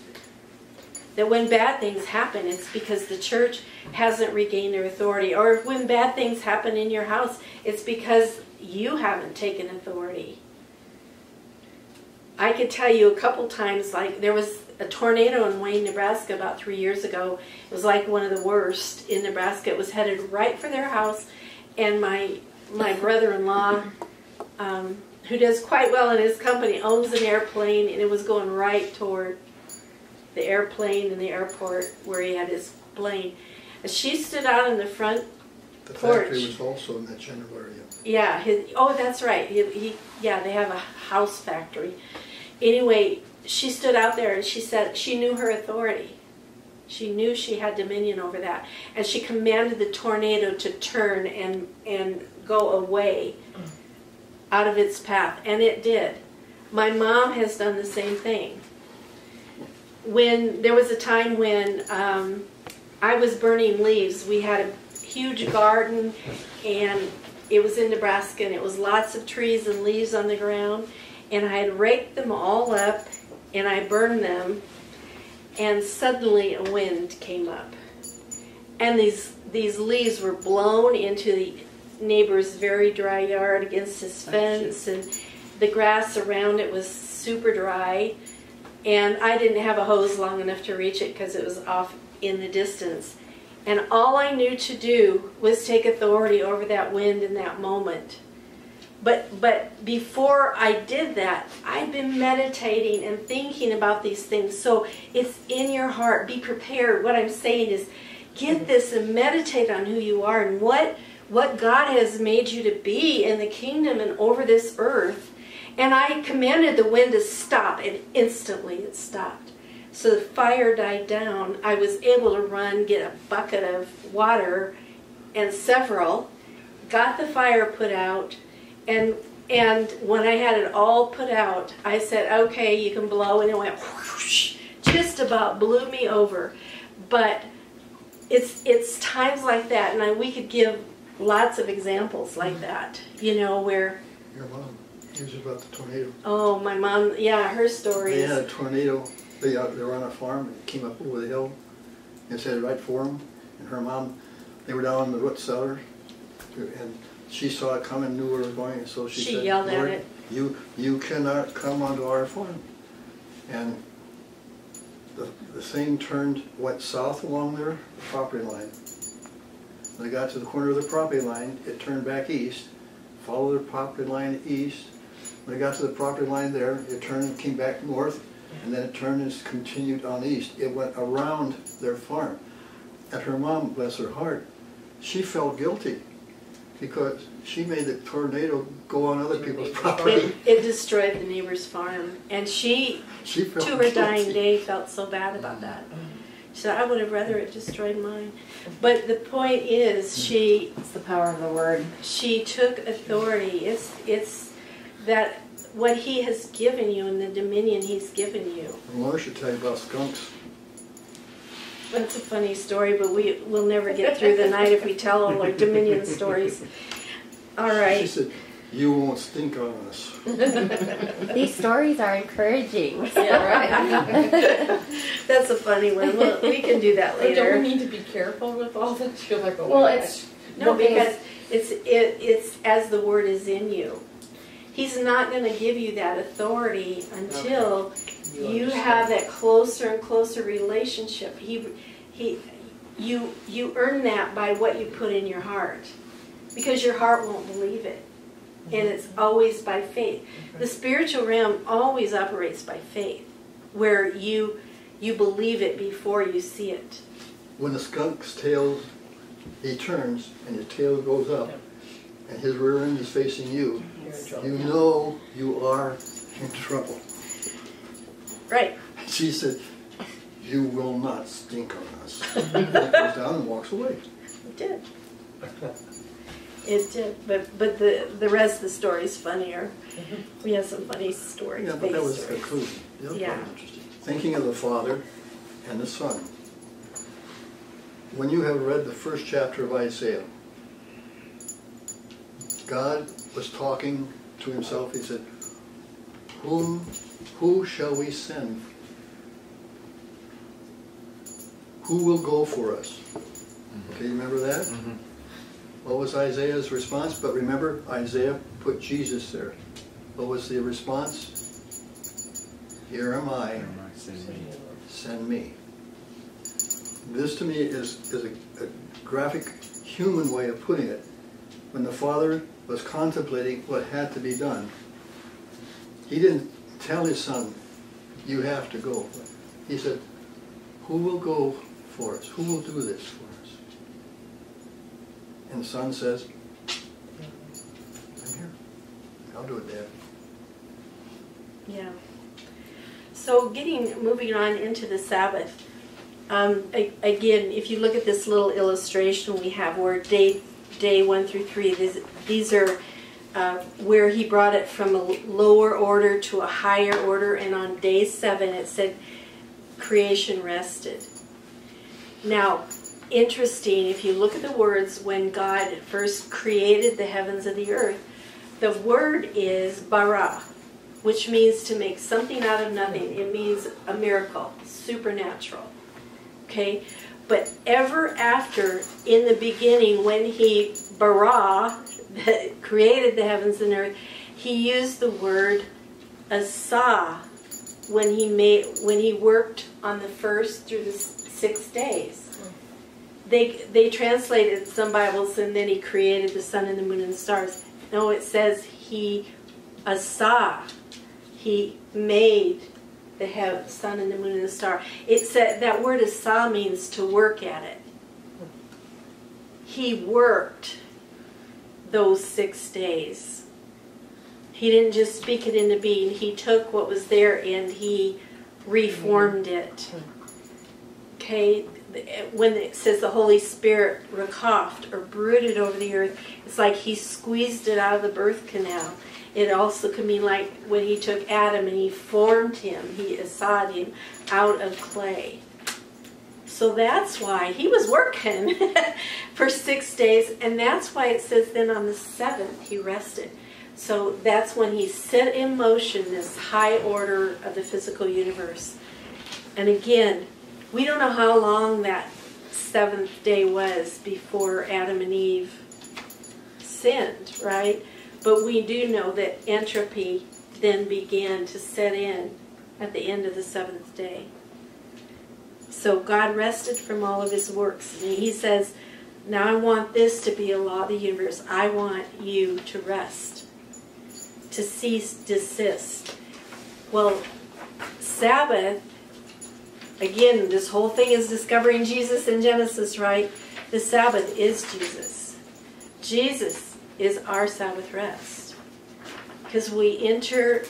B: That when bad things happen, it's because the church hasn't regained their authority. Or when bad things happen in your house, it's because you haven't taken authority. I could tell you a couple times, like there was a tornado in Wayne, Nebraska about 3 years ago. It was like one of the worst in Nebraska. It was headed right for their house, and my brother-in-law, who does quite well in his company, owns an airplane, and it was going right toward the airplane in the airport where he had his plane. And she stood out in the front porch.
A: The factory was also in that general area.
B: Yeah. That's right. They have a house factory. Anyway, she stood out there and she said she knew her authority. She knew she had dominion over that. And she commanded the tornado to turn and go away out of its path. And it did. My mom has done the same thing. When there was a time when I was burning leaves, we had a huge garden, and it was in Nebraska, and it was lots of trees and leaves on the ground, and I had raked them all up, and I burned them, and suddenly a wind came up, and these leaves were blown into the neighbor's very dry yard against his fence, and the grass around it was super dry. And I didn't have a hose long enough to reach it because it was off in the distance. And all I knew to do was take authority over that wind in that moment. But before I did that, I'd been meditating and thinking about these things. So it's in your heart. Be prepared. What I'm saying is get this and meditate on who you are and what God has made you to be in the kingdom and over this earth. And I commanded the wind to stop, and instantly it stopped. So the fire died down. I was able to run, get a bucket of water and several, got the fire put out, and when I had it all put out, I said, okay, you can blow, and it went whoosh, just about blew me over. But it's times like that, and we could give lots of examples like that, where...
A: Your mom. Here's about the tornado.
B: Oh, my mom, yeah, her story
A: They
B: is...
A: had a tornado. They were on a farm. It came up over the hill and headed right for them. And her mom, they were down in the root cellar, and she saw it coming, knew where it was going, and so she said,
B: yelled
A: Lord,
B: at it.
A: You cannot come onto our farm. And the thing went south along their property line. When they got to the corner of the property line, it turned back east, followed their property line east. When it got to the property line there, it turned and came back north, and then it turned and continued on east. It went around their farm. And her mom, bless her heart, she felt guilty because she made the tornado go on other people's property.
B: It destroyed the neighbor's farm. And she
A: felt
B: to her
A: guilty.
B: dying day, felt so bad about that. She said, I would have rather it destroyed mine. But the point is,
D: It's the power of the word.
B: she took authority. It's that what he has given you and the dominion he's given you.
A: Laura should tell you about skunks.
B: That's a funny story, but we'll never get through the night if we tell all our dominion stories. All right.
A: She said, You won't stink on us.
G: These stories are encouraging.
E: Yeah, right.
B: That's a funny one. Well, we can do that
E: But don't
B: later.
E: we need to be careful with all this? You're like, oh
D: Well,
E: my
D: it's
E: gosh.
B: No, because it's as the word is in you. He's not going to give you that authority until you have that closer and closer relationship. You earn that by what you put in your heart, because your heart won't believe it, and it's always by faith. The spiritual realm always operates by faith, where you believe it before you see it.
A: When the skunk's tail, he turns and his tail goes up and his rear end is facing you,
E: You're in trouble.
A: you know you are in trouble.
B: Right.
A: She said, you will not stink on us. And he goes down and walks away.
B: It did. It did. But the rest of the story is funnier. We have some funny stories.
A: Yeah, but that was the
B: stories.
A: conclusion. The other
B: Yeah.
A: part was interesting. Thinking of the Father and the Son. When you have read the first chapter of Isaiah, God was talking to himself. He said, who shall we send? Who will go for us? Okay, you remember that? What was Isaiah's response? But remember, Isaiah put Jesus there. What was the response? Here am I, send me. This to me is a graphic human way of putting it. When the Father was contemplating what had to be done, he didn't tell his Son, you have to go. He said, who will go for us? Who will do this for us? And the Son says, I'm here. I'll do it, Dad.
B: Yeah. So moving on into the Sabbath. Again, if you look at this little illustration we have where day 1 through 3, these are where he brought it from a lower order to a higher order, and on day 7 it said creation rested. Now, interesting, if you look at the words when God first created the heavens and the earth, the word is bara, which means to make something out of nothing. It means a miracle, supernatural. Okay? But ever after, in the beginning, when he bara, created the heavens and earth, he used the word asa when he worked on the first through the 6 days. They translated some Bibles, and then he created the sun and the moon and the stars. No, it says he asa. He made the sun and the moon and the star. It said that word asa means to work at it. He worked those 6 days. He didn't just speak it into being. He took what was there and he reformed it. Okay, when it says the Holy Spirit recoughed or brooded over the earth, it's like he squeezed it out of the birth canal. It also could mean like when he took Adam and he formed him, he asad him out of clay. So that's why he was working for 6 days, and that's why it says then on the 7th he rested. So that's when he set in motion this high order of the physical universe. And again, we don't know how long that 7th day was before Adam and Eve sinned, right? But we do know that entropy then began to set in at the end of the 7th day. So God rested from all of his works. And he says, now I want this to be a law of the universe. I want you to rest, to cease, desist. Well, Sabbath, again, this whole thing is discovering Jesus in Genesis, right? The Sabbath is Jesus. Jesus is our Sabbath rest. Because we enter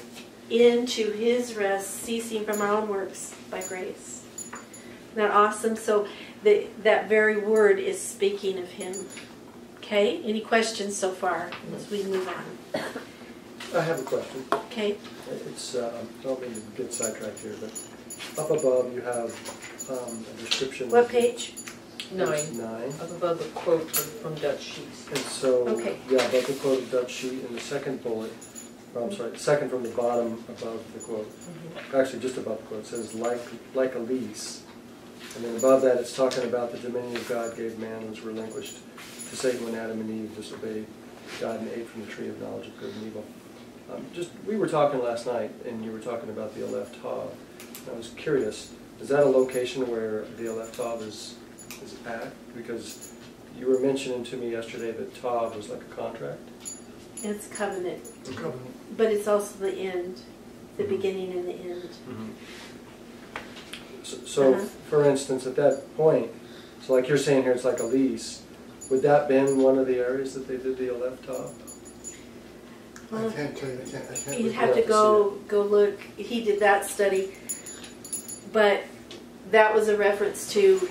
B: into his rest, ceasing from our own works by grace. Isn't that awesome? So that very word is speaking of him. Okay? Any questions so far as we move on?
F: I have a question.
B: Okay.
F: It's, I don't mean to get sidetracked here, but up above you have a description.
B: What page?
F: There's
E: 9,
F: 9.
E: up above the quote from Dutch Sheets.
F: And so,
B: Okay.
F: yeah, above the quote of Dutch sheet in the second bullet, or I'm sorry, second from the bottom above the quote, actually just above the quote, it says like a lease. And then above that it's talking about the dominion of God gave man was relinquished to Satan when Adam and Eve disobeyed God and ate from the tree of knowledge of good and evil. We were talking last night, and you were talking about the Aleph Tav. I was curious, is that a location where the Aleph Tav is at? Because you were mentioning to me yesterday that Tav was like a contract.
B: It's covenant,
A: The covenant.
B: but it's also the end, the beginning and the end.
F: So, for instance, at that point, so like you're saying here, it's like a lease. Would that been one of the areas that they did the Aleph Tav?
B: Well,
A: I can't tell you. I can't.
B: you'd have to go look. He did that study, but that was a reference to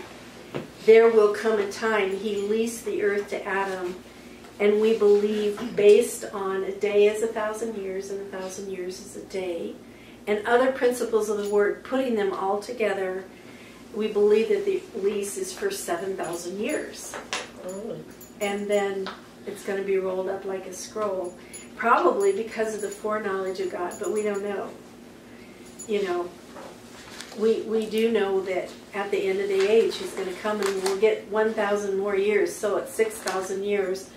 B: there will come a time. He leased the earth to Adam, and we believe based on a day is 1,000 years and 1,000 years is a day, and other principles of the word, putting them all together, we believe that the lease is for 7,000 years.
E: Oh,
B: And then it's going to be rolled up like a scroll, probably because of the foreknowledge of God, but we don't know. You know, we do know that at the end of the age He's going to come and we'll get 1,000 more years. So at 6,000 years,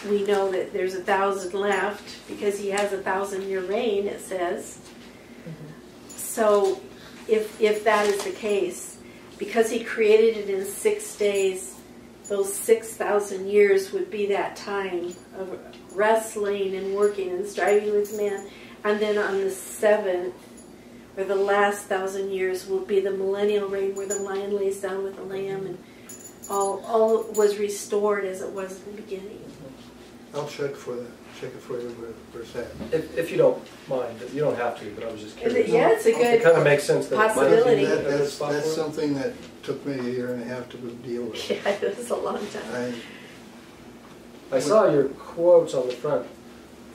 B: we know that there's 1,000 left because He has a 1,000-year reign, it says. So if that is the case, because He created it in 6 days, those 6,000 years would be that time of wrestling and working and striving with man. And then on the 7th, or the last 1,000 years, will be the millennial reign where the lion lays down with the lamb and all was restored as it was in the beginning.
A: I'll check it for you where it's at.
F: If you don't mind, you don't have to, but I was just curious.
B: Yeah, it's a good
F: It kind of makes sense that it might
B: possibility.
F: be a good spot
A: That's
F: for it.
A: something that took me a year and a half to deal with.
B: Yeah, it was a long time.
F: I saw your quotes on the front,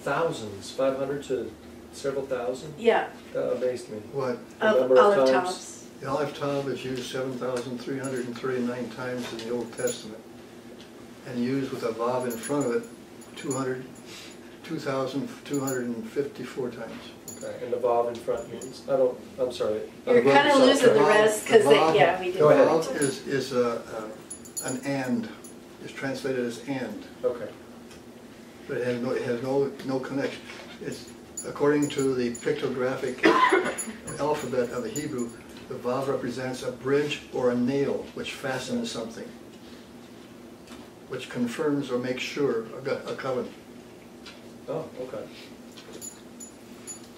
F: thousands, 500 to several thousand.
B: Yeah,
F: That amazed me.
A: What?
F: The number of
B: olive
F: times.
B: tops.
A: The Aleph Tav is used 7,339 times in the Old Testament, and used with a vav in front of it 2,254 times.
F: Okay, and the vav in front means, I'm sorry.
B: You're kind of losing the rest because yeah, we did.
F: Go ahead.
A: Vav is an and. It's translated as and,
F: Okay.
A: but it has no connection. It's according to the pictographic alphabet of the Hebrew. The vav represents a bridge or a nail which fastens something, which confirms or makes sure a covenant.
F: Oh, okay.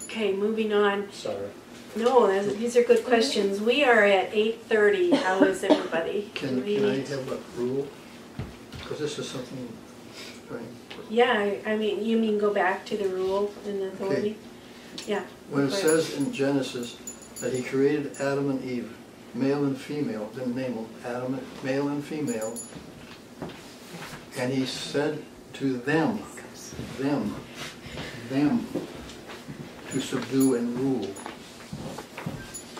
B: Okay, moving on.
F: Sorry.
B: No, these are good questions. We are at 8:30. How is everybody?
A: Can I have a rule? Because this is something strange.
B: Yeah, I mean, you mean go back to the rule and the authority? Yeah.
A: When it
B: Okay.
A: says in Genesis that He created Adam and Eve, male and female, didn't name them, Adam, male and female, and He said to them, to subdue and rule.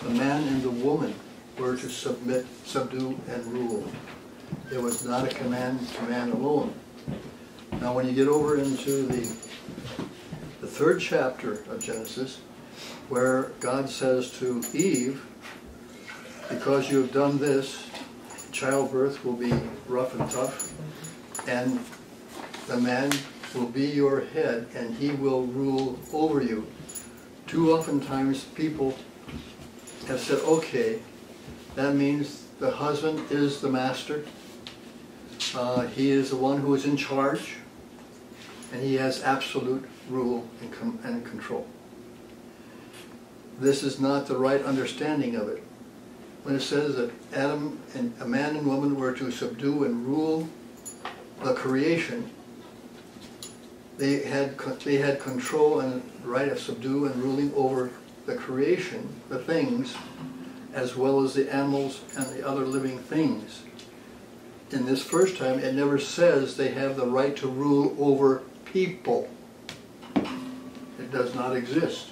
A: The man and the woman were to subdue and rule. It was not a command to man alone. Now when you get over into the 3rd chapter of Genesis, where God says to Eve, because you have done this, childbirth will be rough and tough, and the man will be your head, and he will rule over you. Too oftentimes people have said, okay, that means the husband is the master, he is the one who is in charge, and he has absolute rule and control. This is not the right understanding of it. When it says that Adam and a man and woman were to subdue and rule the creation, they had control and right of subdue and ruling over the creation, the things, as well as the animals and the other living things. In this first time, it never says they have the right to rule over people. It does not exist.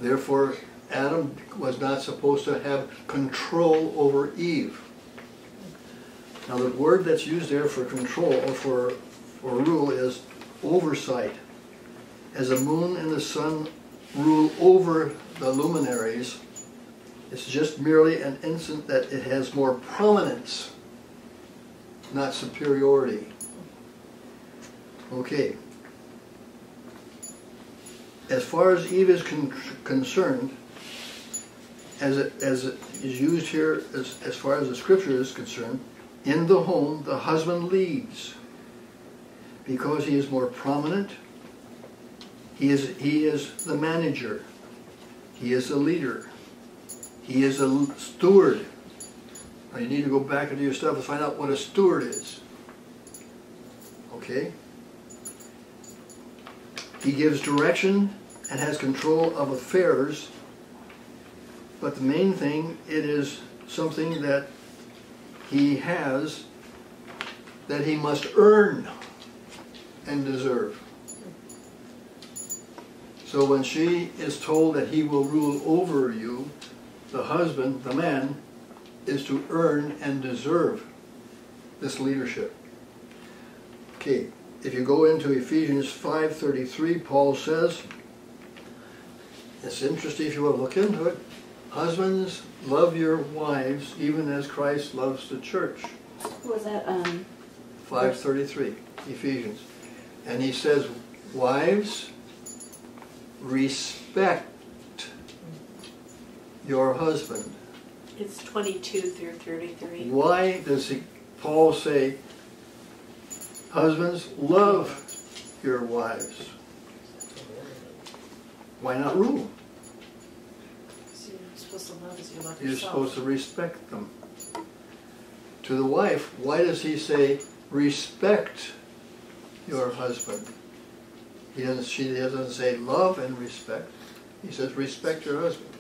A: Therefore, Adam was not supposed to have control over Eve. Now the word that's used there for control or for rule is oversight. As the moon and the sun rule over the luminaries, it's just merely an instant that it has more prominence, not superiority. Okay. As far as Eve is concerned, as it is used here, as far as the scripture is concerned, in the home the husband leads because he is more prominent. He is the manager. He is the leader. He is a steward. Now you need to go back into your stuff and find out what a steward is. Okay? He gives direction and has control of affairs, but the main thing, it is something that he has that he must earn and deserve. So when she is told that he will rule over you, the husband, the man, is to earn and deserve this leadership. Okay, if you go into Ephesians 5:33, Paul says, it's interesting if you want to look into it, husbands, love your wives even as Christ loves the church.
D: What was that?
A: 5:33, Ephesians. And he says, wives, respect your husband.
B: It's 22 through 33.
A: Why does Paul say, husbands, love your wives? Why not rule?
H: So you're supposed to love as you love
A: You're
H: yourself.
A: supposed to respect them. To the wife, why does he say, respect your husband? She doesn't say love and respect. He says respect your husband.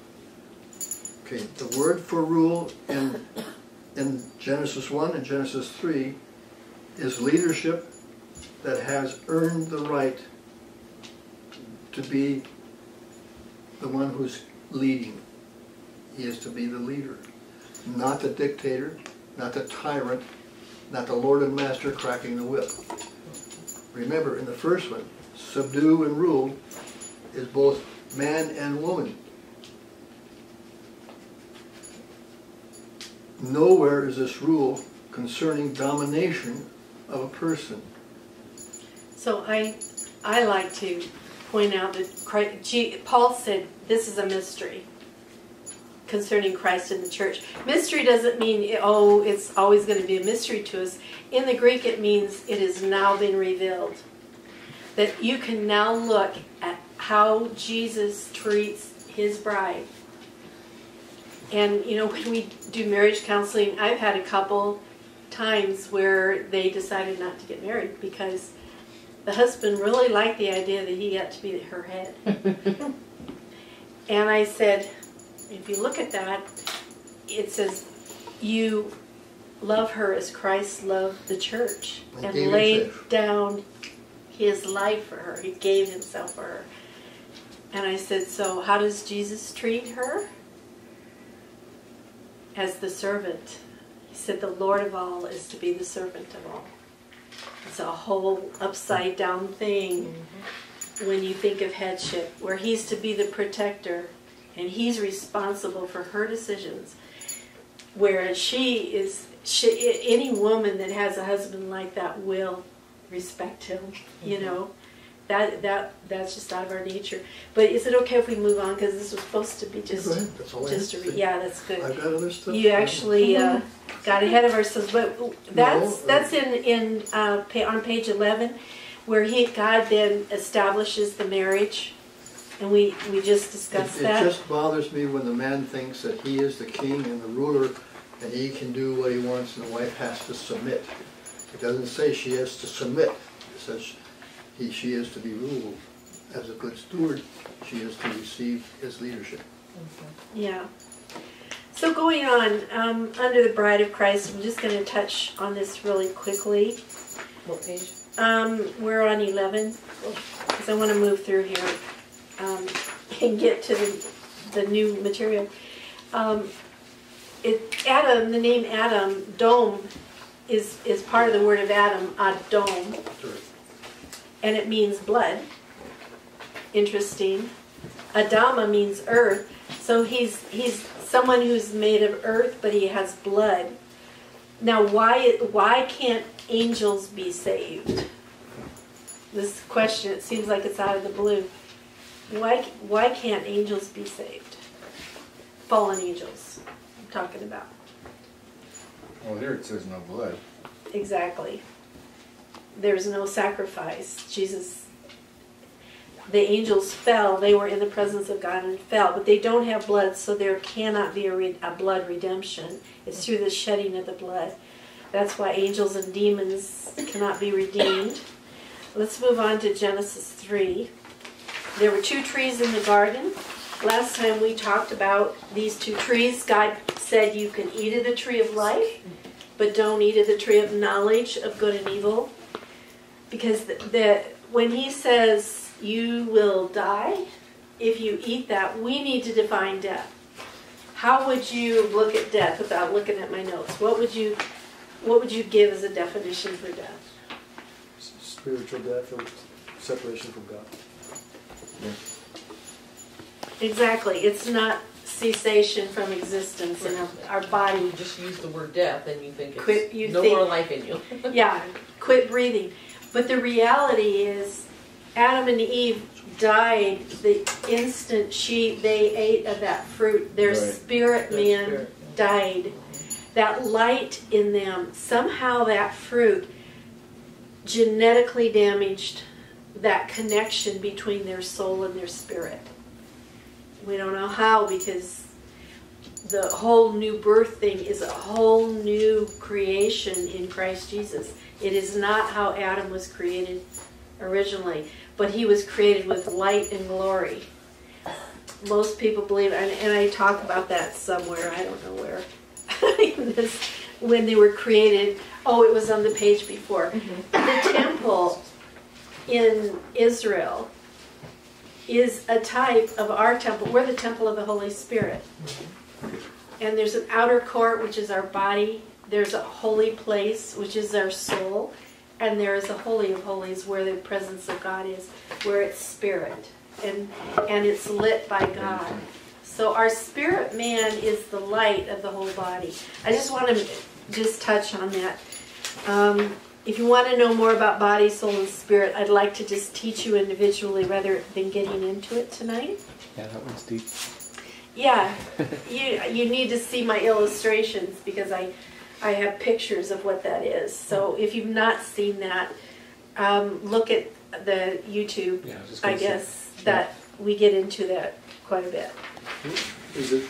A: Okay, the word for rule in Genesis 1 and Genesis 3 is leadership that has earned the right to be the one who's leading. He is to be the leader, not the dictator, not the tyrant, not the Lord and Master cracking the whip. Remember, in the first one, subdue and rule is both man and woman. Nowhere is this rule concerning domination of a person.
B: So I like to point out that Paul said this is a mystery concerning Christ and the church. Mystery doesn't mean, oh, it's always going to be a mystery to us. In the Greek it means it has now been revealed. That you can now look at how Jesus treats his bride. And you know, when we do marriage counseling, I've had a couple times where they decided not to get married because the husband really liked the idea that he got to be her head. And I said, if you look at that, it says, you love her as Christ loved the church and laid down his life for her. He gave himself for her. And I said, so how does Jesus treat her? As the servant. He said the Lord of all is to be the servant of all. It's a whole upside down thing when you think of headship, where he's to be the protector and he's responsible for her decisions. Whereas any woman that has a husband like that will respect him, you know. That's just out of our nature. But is it okay if we move on? Because this was supposed to be just
A: That's all
B: just to yeah, that's good.
A: I've got other stuff.
B: You actually got ahead of ourselves, but that's on page 11, where God then establishes the marriage, and we just discussed that.
A: It just bothers me when the man thinks that he is the king and the ruler, and he can do what he wants, and the wife has to submit. It doesn't say she has to submit. It says she is to be ruled. As a good steward, she is to receive his leadership.
B: Yeah. So going on, under the bride of Christ, I'm just going to touch on this really quickly.
E: What page?
B: We're on 11, because I want to move through here and get to the new material. The name Adam, Dome, is part of the word of Adam, Adom, and it means blood. Interesting. Adama means earth, so he's someone who's made of earth, but he has blood. Now, why can't angels be saved? This question, it seems like it's out of the blue. Why can't angels be saved? Fallen angels, I'm talking about.
C: Well, here it says no blood.
B: Exactly. There's no sacrifice. The angels fell. They were in the presence of God and fell, but they don't have blood, so there cannot be a blood redemption. It's through the shedding of the blood. That's why angels and demons cannot be redeemed. Let's move on to Genesis 3. There were 2 trees in the garden. Last time we talked about these 2 trees. God said you can eat of the tree of life, but don't eat of the tree of knowledge of good and evil. Because when he says you will die if you eat that, we need to define death. How would you look at death without looking at my notes? What would you give as a definition for death?
F: Spiritual death or separation from God.
B: Exactly. It's not cessation from existence in our body.
E: You just use the word death and you think it's
B: Think
E: more life in you.
B: Yeah, quit breathing. But the reality is, Adam and Eve died the instant they ate of that fruit. Their spirit man died. That light in them, somehow that fruit genetically damaged that connection between their soul and their spirit. We don't know how, because the whole new birth thing is a whole new creation in Christ Jesus. It is not how Adam was created originally, but he was created with light and glory. Most people believe, and I talk about that somewhere, I don't know where, when they were created. Oh, it was on the page before. The temple in Israel is a type of our temple. We're the temple of the Holy Spirit. And there's an outer court, which is our body. There's a holy place, which is our soul. And there is a holy of holies where the presence of God is, where it's spirit. And it's lit by God. So our spirit man is the light of the whole body. I just want to just touch on that. If you want to know more about body, soul, and spirit, I'd like to just teach you individually rather than getting into it tonight.
I: Yeah, that one's deep.
B: Yeah, you need to see my illustrations because I have pictures of what that is. So if you've not seen that, look at the YouTube.
I: Yeah,
B: I guess that we get into that quite a bit.
F: Is it?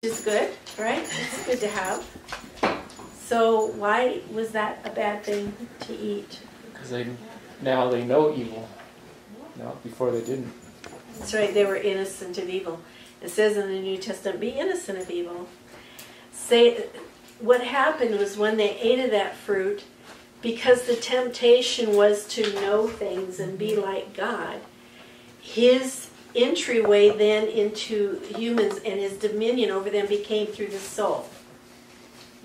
B: It's good, right? It's good to have. So why was that a bad thing to eat?
I: Because now they know evil. No, before they didn't.
B: That's right, they were innocent of evil. It says in the New Testament, be innocent of evil. What happened was when they ate of that fruit, because the temptation was to know things and be like God, his entryway then into humans and his dominion over them became through the soul.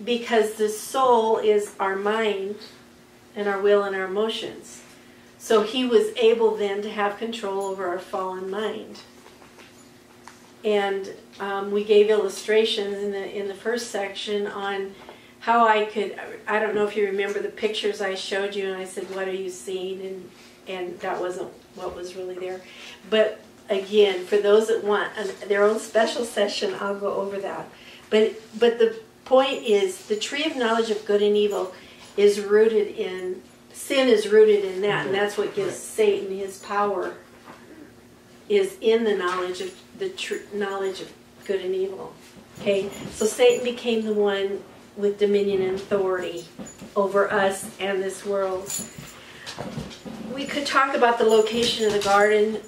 B: Because the soul is our mind and our will and our emotions. So he was able then to have control over our fallen mind. And we gave illustrations in the first section on how I don't know if you remember the pictures I showed you, and I said, what are you seeing? And that wasn't what was really there. But again, for those that want their own special session, I'll go over that. But the point is, the tree of knowledge of good and evil is rooted in, sin is rooted in that, and that's what gives Satan his power, is in the knowledge of knowledge of good and evil. Okay, so Satan became the one with dominion and authority over us and this world. We could talk about the location of the garden.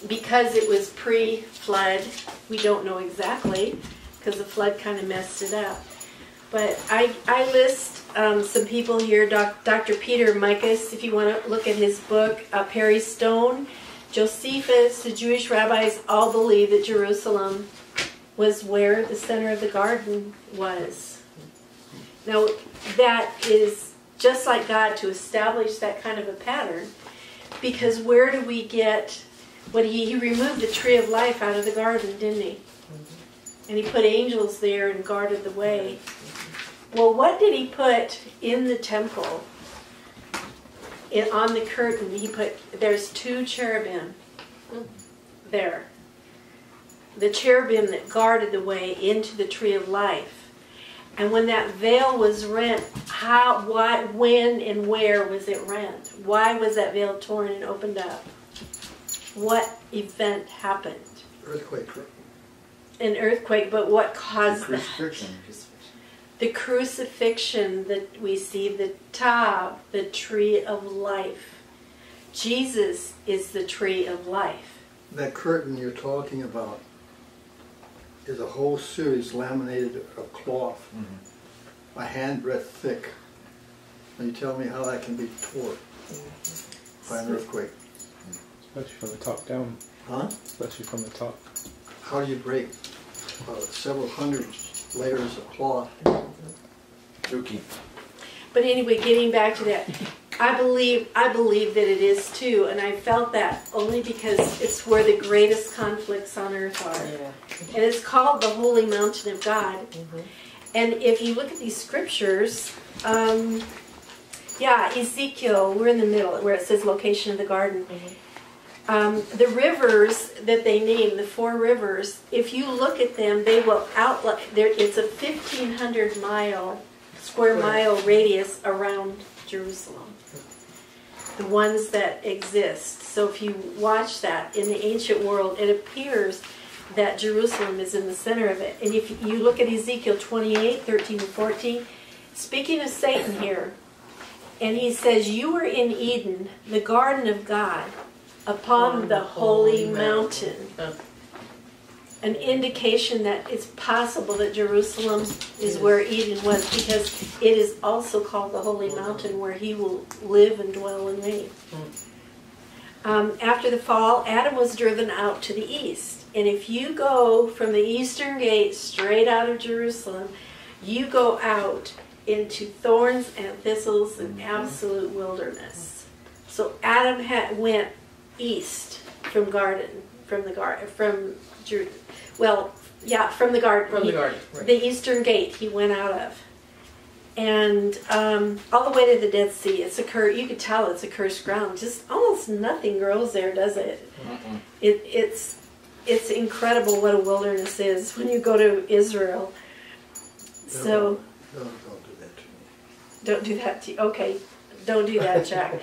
B: Because it was pre-flood, we don't know exactly, because the flood kind of messed it up. But I list some people here. Dr. Peter Mikas, if you want to look at his book, Perry Stone, Josephus, the Jewish rabbis all believe that Jerusalem was where the center of the garden was. Now, that is just like God to establish that kind of a pattern, because where do we get, what he removed the tree of life out of the garden, didn't he? And he put angels there and guarded the way. Well, what did he put in the temple? On the curtain, there's 2 cherubim there. The cherubim that guarded the way into the tree of life. And when that veil was rent, how, why, when, and where was it rent? Why was that veil torn and opened up? What event happened?
A: Earthquake.
B: An earthquake, but what caused
J: The crucifixion.
B: the crucifixion that we see, the tav, the tree of life. Jesus is the tree of life.
A: That curtain you're talking about is a whole series laminated of cloth, a handbreadth thick. And you tell me how that can be torn by an earthquake.
I: Especially from the top down.
A: Huh?
I: Especially from the top.
A: How do you break several hundred layers of cloth?
J: Dookie.
B: But anyway, getting back to that, I believe that it is too, and I felt that only because it's where the greatest conflicts on earth are.
E: Yeah.
B: And it's called the Holy Mountain of God. And if you look at these scriptures, Ezekiel, we're in the middle where it says location of the garden. The rivers that they name, the 4 rivers, if you look at them, they will outline. It's a 1,500 square mile radius around Jerusalem. The ones that exist. So if you watch that in the ancient world, it appears that Jerusalem is in the center of it. And if you look at Ezekiel 28, 13 and 14, speaking of Satan here, and he says, you were in Eden, the garden of God, upon the holy mountain. An indication that it's possible that Jerusalem is where Eden was, because it is also called the holy mountain where he will live and dwell and reign. After the fall, Adam was driven out to the east. And if you go from the eastern gate straight out of Jerusalem, you go out into thorns and thistles and absolute wilderness. So Adam went east from the garden. From the garden.
E: Right.
B: The eastern gate he went out of. And all the way to the Dead Sea. You could tell it's a cursed ground. Just almost nothing grows there, does it? It's incredible what a wilderness is when you go to Israel. So
A: Don't do that to me.
B: don't do that to you. Okay, don't do that, Jack.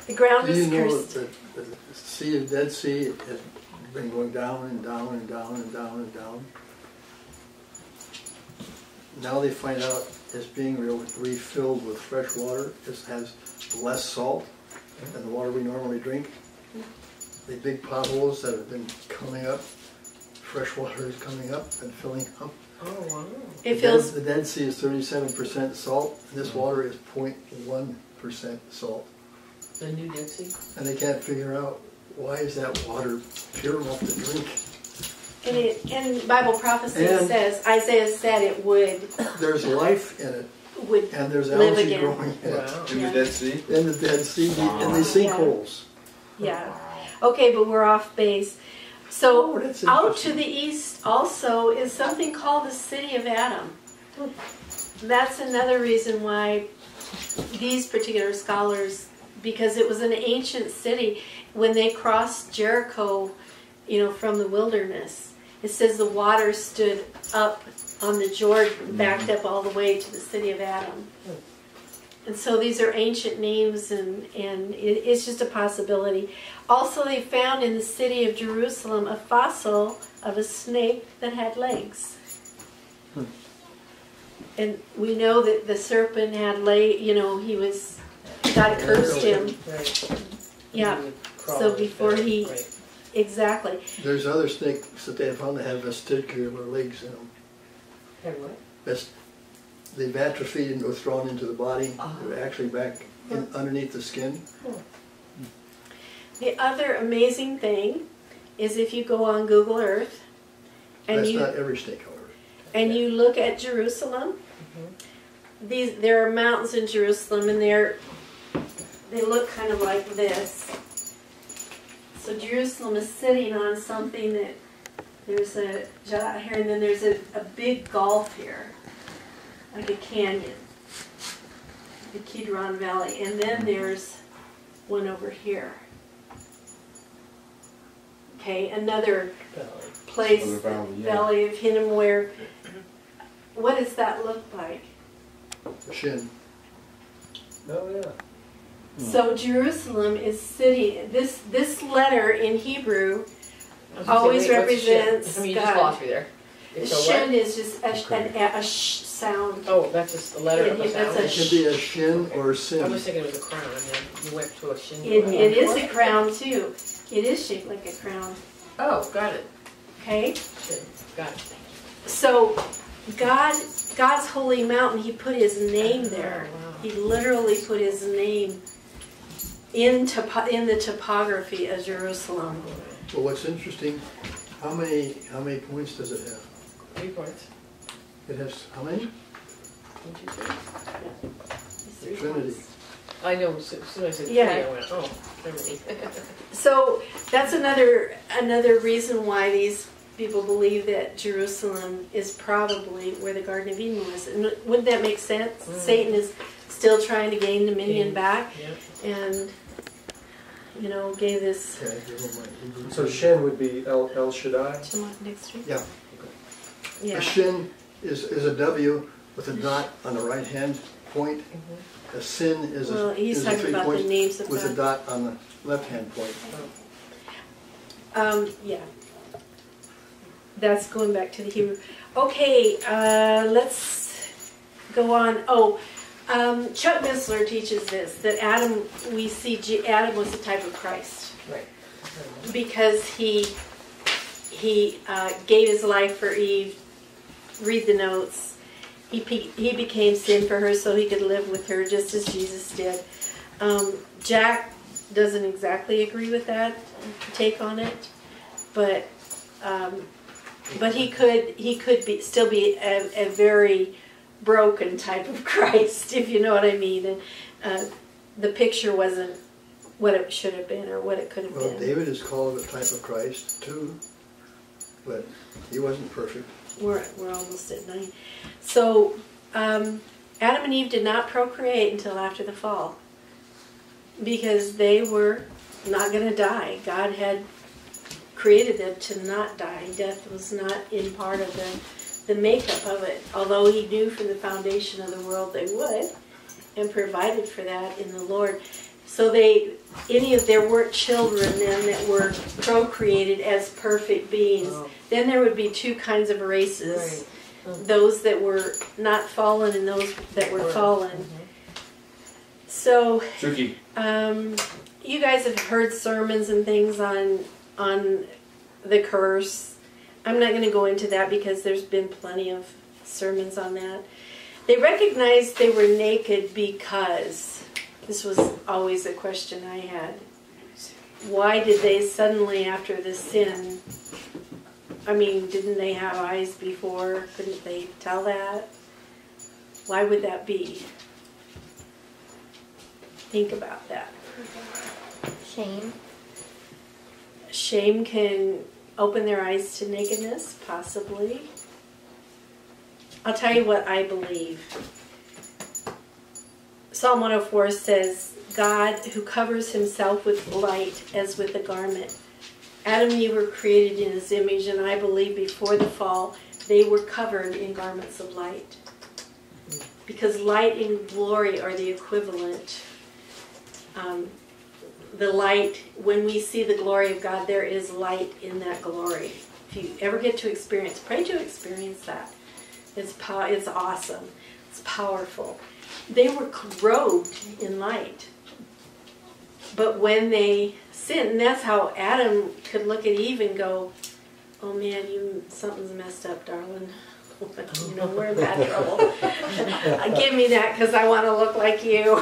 B: The ground
A: Do
B: is
A: you know
B: cursed.
A: that the sea, the Dead Sea, has been going down and down and down and down and down? Now they find out it's being refilled with fresh water. It has less salt than the water we normally drink. The big potholes that have been coming up, fresh water is coming up and filling up.
E: Oh, wow.
A: The Dead Sea is 37% salt, and this water is 0.1% salt.
E: The new Dead Sea?
A: And they can't figure out why is that water pure enough to drink.
B: And Bible prophecy
A: And-
B: says, Isaiah said it would
A: There's life in it,
B: would
A: and there's
B: live
A: algae
B: again.
A: growing in it.
E: Wow.
J: In
B: Yeah.
J: the Dead Sea?
A: In the Dead Sea, in these sinkholes.
B: Yeah. Okay, but we're off base. So
A: Oh, that's
B: out
A: interesting.
B: to the east also is something called the city of Adam. That's another reason why these particular scholars, because it was an ancient city, when they crossed Jericho, from the wilderness, it says the water stood up on the Jordan, backed up all the way to the city of Adam. And so these are ancient names, and it's just a possibility. Also, they found in the city of Jerusalem a fossil of a snake that had legs. And we know that the serpent had God cursed him.
E: Right.
B: Yeah.
E: He would crawl
B: So
E: in
B: before
E: bed.
B: he-
E: Right.
B: Exactly.
A: There's other snakes that they found that have vestibular legs in them.
E: Had what?
A: They've atrophied and withdrawn into the body.
B: Oh.
A: They're actually back underneath the skin.
B: The other amazing thing is if you go on Google Earth And
A: That's
B: you
A: not every state, however.
B: and you look at Jerusalem. There are mountains in Jerusalem, and they look kind of like this. So Jerusalem is sitting on something that there's a jot here, and then there's a big gulf here, like a canyon, the Kidron Valley, and then there's one over here. Okay, another place, Valley of Hinnom, where, what does that look like?
A: Shin.
F: Oh, yeah.
B: So Jerusalem is sitting, this letter in Hebrew
E: I was gonna
B: always
E: say, wait, what's shin?
B: represents
E: I mean, you just
B: God.
E: lost me there. It's a
B: Shin
E: what?
B: is just a sh sound.
E: Oh, that's just a letter of a
B: That's
E: sound.
B: a
A: It could be a shin or
E: I
A: sin.
E: was thinking it was a crown, and then you went to a shin.
B: It is a crown too. It is shaped like a crown.
E: Oh, got it.
B: Okay?
E: Shin. Got it.
B: So God's holy mountain, he put his name there.
E: Oh, wow.
B: He literally put his name in the topography of Jerusalem.
A: Well, what's interesting, how many points does it have?
E: 3 points.
A: It has how many?
E: 1, 2, 3.
B: It's three
A: Trinity.
B: points.
E: I know, as soon as I said
B: Yeah.
E: 3, I went, oh, Trinity.
B: So that's another reason why these people believe that Jerusalem is probably where the Garden of Eden was. And wouldn't that make sense? Satan is still trying to gain dominion back, and gave this.
A: Okay, give them my Hebrew.
F: So Shin would be El Shaddai?
B: Next week.
A: Yeah.
B: Yeah.
A: A shin is a W with a dot on the right hand point. A sin is
B: Well,
A: a,
B: he's
A: is a
B: talking
A: 3
B: about the
A: points
B: names of
A: with a
B: God.
A: dot on the left hand point.
B: Yeah. That's going back to the Hebrew. Okay, let's go on. Oh, Chuck Missler teaches this, that Adam was a type of Christ.
E: Right.
B: Because he gave his life for Eve. Read the notes. He became sin for her so he could live with her just as Jesus did. Jack doesn't exactly agree with that take on it, but he could still be a very broken type of Christ, if you know what I mean. And the picture wasn't what it should have been or what it could have
A: Well,
B: been.
A: David is called a type of Christ too, but he wasn't perfect.
B: We're almost at 9. So Adam and Eve did not procreate until after the fall, because they were not going to die. God had created them to not die. Death was not in part of the makeup of it, although he knew from the foundation of the world they would, and provided for that in the Lord. So there weren't children then that were procreated as perfect beings.
E: Oh.
B: Then there would be 2 kinds of races.
E: Right.
B: Those that were not fallen and those that were fallen. So,
C: Suki.
B: you guys have heard sermons and things on the curse. I'm not going to go into that because there's been plenty of sermons on that. They recognized they were naked because, this was always a question I had, why did they suddenly, after the sin, didn't they have eyes before? Couldn't they tell that? Why would that be? Think about that.
G: Shame.
B: Shame can open their eyes to nakedness, possibly. I'll tell you what I believe. Psalm 104 says, God who covers himself with light as with a garment. Adam and Eve were created in his image, and I believe before the fall, they were covered in garments of light. Because light and glory are the equivalent. The light, when we see the glory of God, there is light in that glory. If you ever get to experience, pray to experience that. It's awesome. It's powerful. They were robed in light. But when they sinned, and that's how Adam could look at Eve and go, oh man, something's messed up, darling. We're in bad trouble. Give me that because I want to look like you.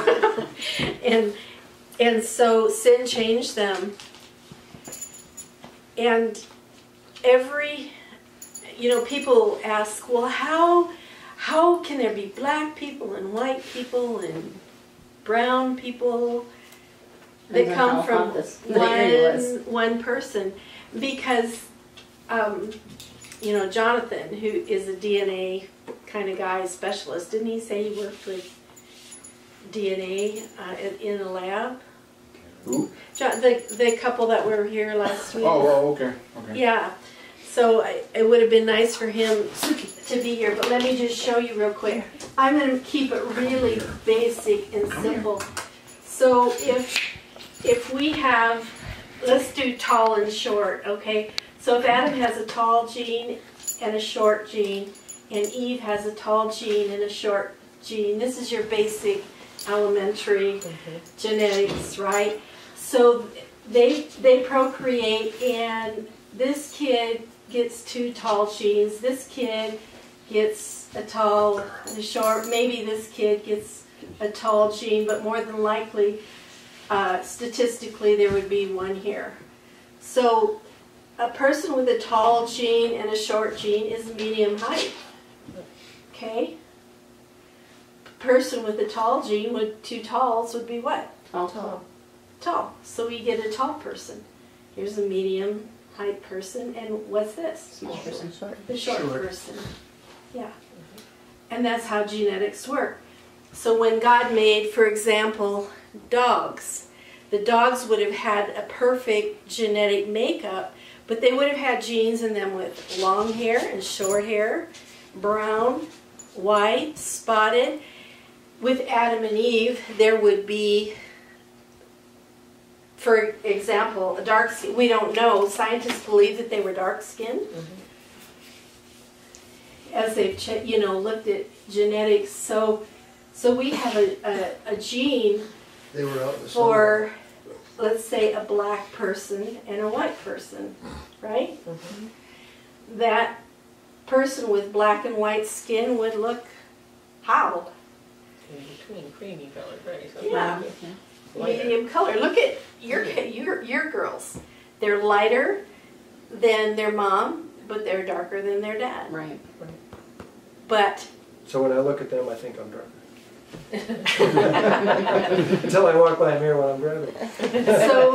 B: And so sin changed them. And you know, people ask, well, how can there be black people and white people and brown people that
D: Depends on
B: come
D: how
B: from
D: hot the area was.
B: one person? Because, you know, Jonathan, who is a DNA kind of guy, specialist, didn't he say he worked with DNA in a lab?
C: Who?
B: The couple that were here last week.
C: Oh, okay.
B: Yeah. So it would have been nice for him to be here, but let me just show you real quick. I'm going to keep it really basic and simple. So if we have, let's do tall and short, okay? So if Adam has a tall gene and a short gene, and Eve has a tall gene and a short gene, this is your basic elementary genetics, right? So they procreate, and this kid gets 2 tall genes. This kid gets a tall and a short. Maybe this kid gets a tall gene, but more than likely, statistically, there would be 1 here. So a person with a tall gene and a short gene is medium height. Okay? A person with a tall gene with 2 talls would be what?
D: Tall.
B: Tall. So we get a tall person. Here's a medium height person, and what's this?
D: Small person.
B: The short person. Yeah. And that's how genetics work. So when God made, for example, dogs, the dogs would have had a perfect genetic makeup, but they would have had genes in them with long hair and short hair, brown, white, spotted. With Adam and Eve, there would be, for example, a dark skin. We don't know. Scientists believe that they were dark-skinned. As they've looked at genetics. So we have a gene
A: They were out in the
B: for, let's say, a black person and a white person, right? That person with black and white skin would look how?
E: In between, creamy colored, right? So
B: Yeah.
E: lighter.
B: Medium color. Look at your girls. They're lighter than their mom, but they're darker than their dad.
D: Right.
B: But
F: So when I look at them, I think I'm darker. Until I walk by a mirror when I'm driving.
B: so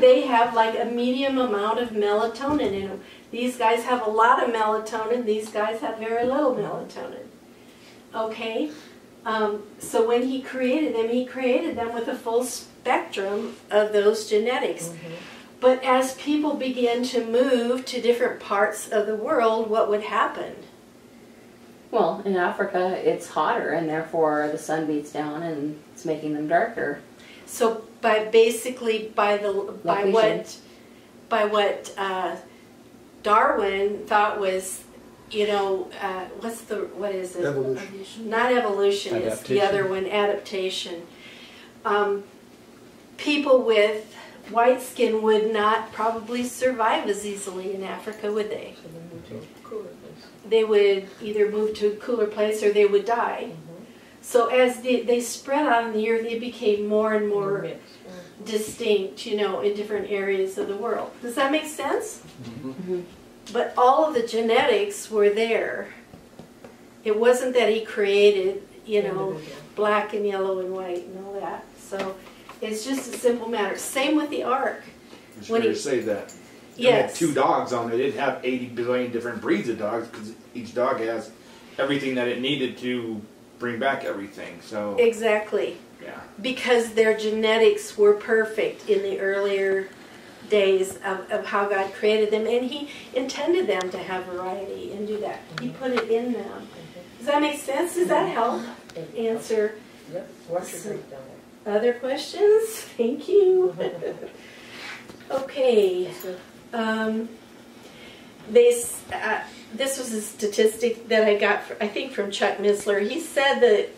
B: they have like a medium amount of melatonin in them. These guys have a lot of melatonin. These guys have very little melatonin. Okay? So when he created them with a full spectrum of those genetics. But as people begin to move to different parts of the world, what would happen?
D: Well, in Africa, it's hotter, and therefore the sun beats down, and it's making them darker.
B: So by what Darwin thought was, what is it?
A: Evolution.
B: Not evolution. It's the other one, adaptation. People with white skin would not probably survive as easily in Africa, would they?
E: So they move to a cooler place.
B: They would either move to a cooler place or they would die. So as they spread out in the earth, they became more and more distinct, in different areas of the world. Does that make sense? But all of the genetics were there. It wasn't that he created, black and yellow and white and all that. So it's just a simple matter. Same with the ark.
J: It's fair to say that.
B: Yes.
J: Had 2 dogs on it. It'd have 80 billion different breeds of dogs because each dog has everything that it needed to bring back everything. So
B: Exactly.
J: yeah.
B: Because their genetics were perfect in the earlier days of how God created them, and He intended them to have variety and do that. He put it in them. Does that make sense? Does that help answer
E: Yep. What's your great down
B: other questions? Thank you. Okay. This was a statistic that I got, I think, from Chuck Missler. He said that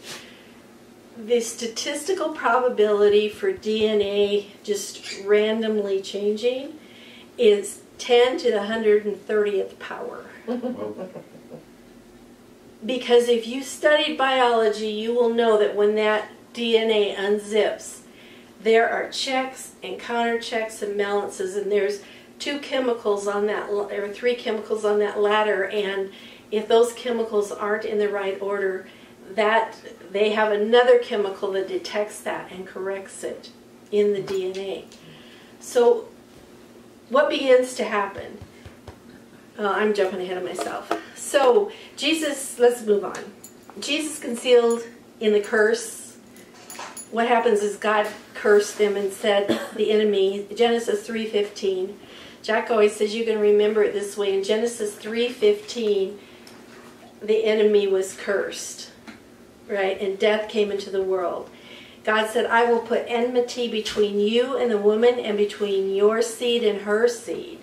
B: the statistical probability for DNA just randomly changing is 10 to the 130th power. Because if you studied biology, you will know that when that DNA unzips, there are checks and counter checks and balances, and there's two chemicals on that, or three chemicals on that ladder, and if those chemicals aren't in the right order, that they have another chemical that detects that and corrects it in the DNA. So what begins to happen? I'm jumping ahead of myself. So Jesus, let's move on. Jesus concealed in the curse. What happens is God cursed them and said, the enemy, Genesis 3:15. Jack always says you can remember it this way. In Genesis 3:15, the enemy was cursed, right? And death came into the world. God said, I will put enmity between you and the woman, and between your seed and her seed.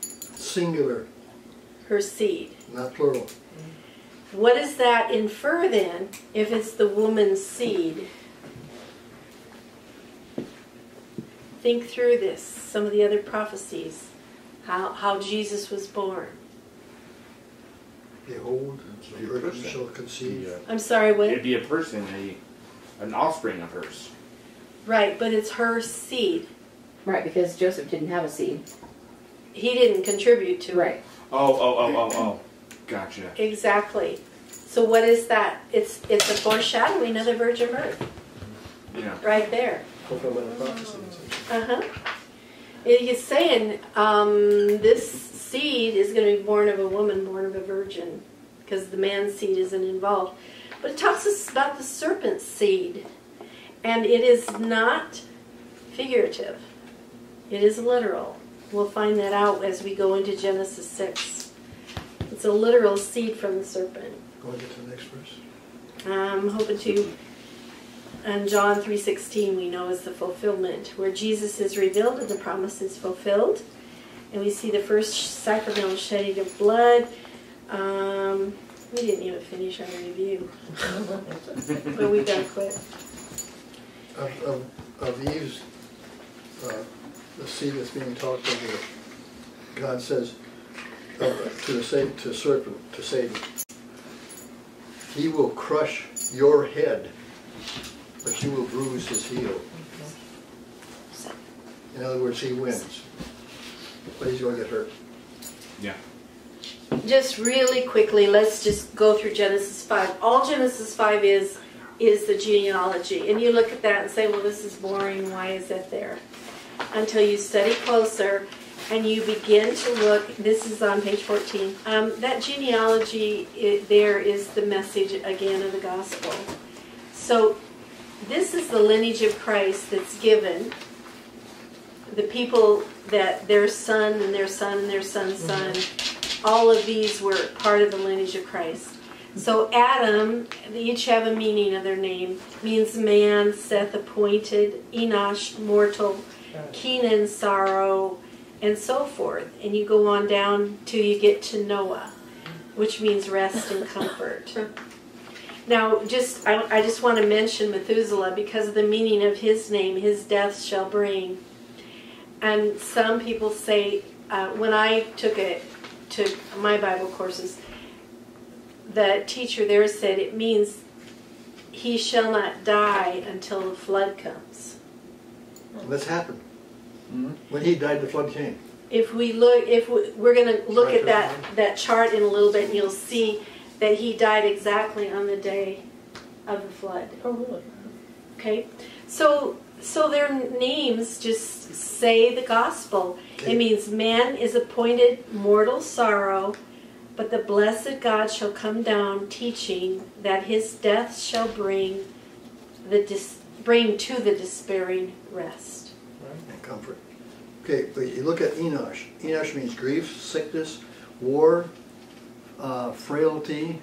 A: Singular,
B: Her seed.
A: not plural.
B: What does that infer then, if it's the woman's seed? Think through this, some of the other prophecies, how Jesus was born.
A: Behold, the virgin
J: person.
A: shall conceive.
B: I'm sorry, what?
J: It'd be a person, an offspring of hers.
B: Right, but it's her seed.
D: Right, because Joseph didn't have a seed.
B: He didn't contribute to it.
D: Right.
J: Oh. Gotcha.
B: Exactly. So what is that? It's a foreshadowing of the virgin birth.
J: Yeah.
B: Right there.
F: Fulfillment of prophecy.
B: Uh-huh. He's saying this seed is going to be born of a woman, born of a virgin, because the man's seed isn't involved. But it talks us about the serpent's seed. And it is not figurative. It is literal. We'll find that out as we go into Genesis 6. It's a literal seed from the serpent.
A: Going to the next verse.
B: I'm hoping to. And John 3:16 we know is the fulfillment, where Jesus is revealed and the promise is fulfilled. And we see the first sacramental shedding of blood. We didn't even finish our review. But we've got to quit.
A: Of Eve's, the seed that's being talked over, God says to Satan, he will crush your head, but you will bruise his heel. In other words, he wins, but he's going to get hurt.
J: Yeah.
B: Just really quickly, let's just go through Genesis 5. All Genesis 5 is the genealogy. And you look at that and say, well, this is boring. Why is that there? Until you study closer and you begin to look. This is on page 14. That genealogy, there is the message, again, of the gospel. So this is the lineage of Christ that's given. The people that their son and their son and their son's son, all of these were part of the lineage of Christ. So Adam, they each have a meaning of their name. Means man, Seth, appointed, Enosh, mortal, Kenan, sorrow, and so forth. And you go on down till you get to Noah, which means rest and comfort. Now, I just want to mention Methuselah because of the meaning of his name, his death shall bring. And some people say, when I took my Bible courses, the teacher there said it means he shall not die until the flood comes.
A: And that's happened. When he died, the flood came.
B: If we're going to look at that chart in a little bit, and you'll see that he died exactly on the day of the flood.
E: Oh, really?
B: Okay, so their names just say the gospel.
A: Okay.
B: It means man is appointed mortal sorrow, but the blessed God shall come down, teaching that his death shall bring to the despairing rest.
A: And comfort. Okay, but you look at Enosh. Enosh means grief, sickness, war, frailty,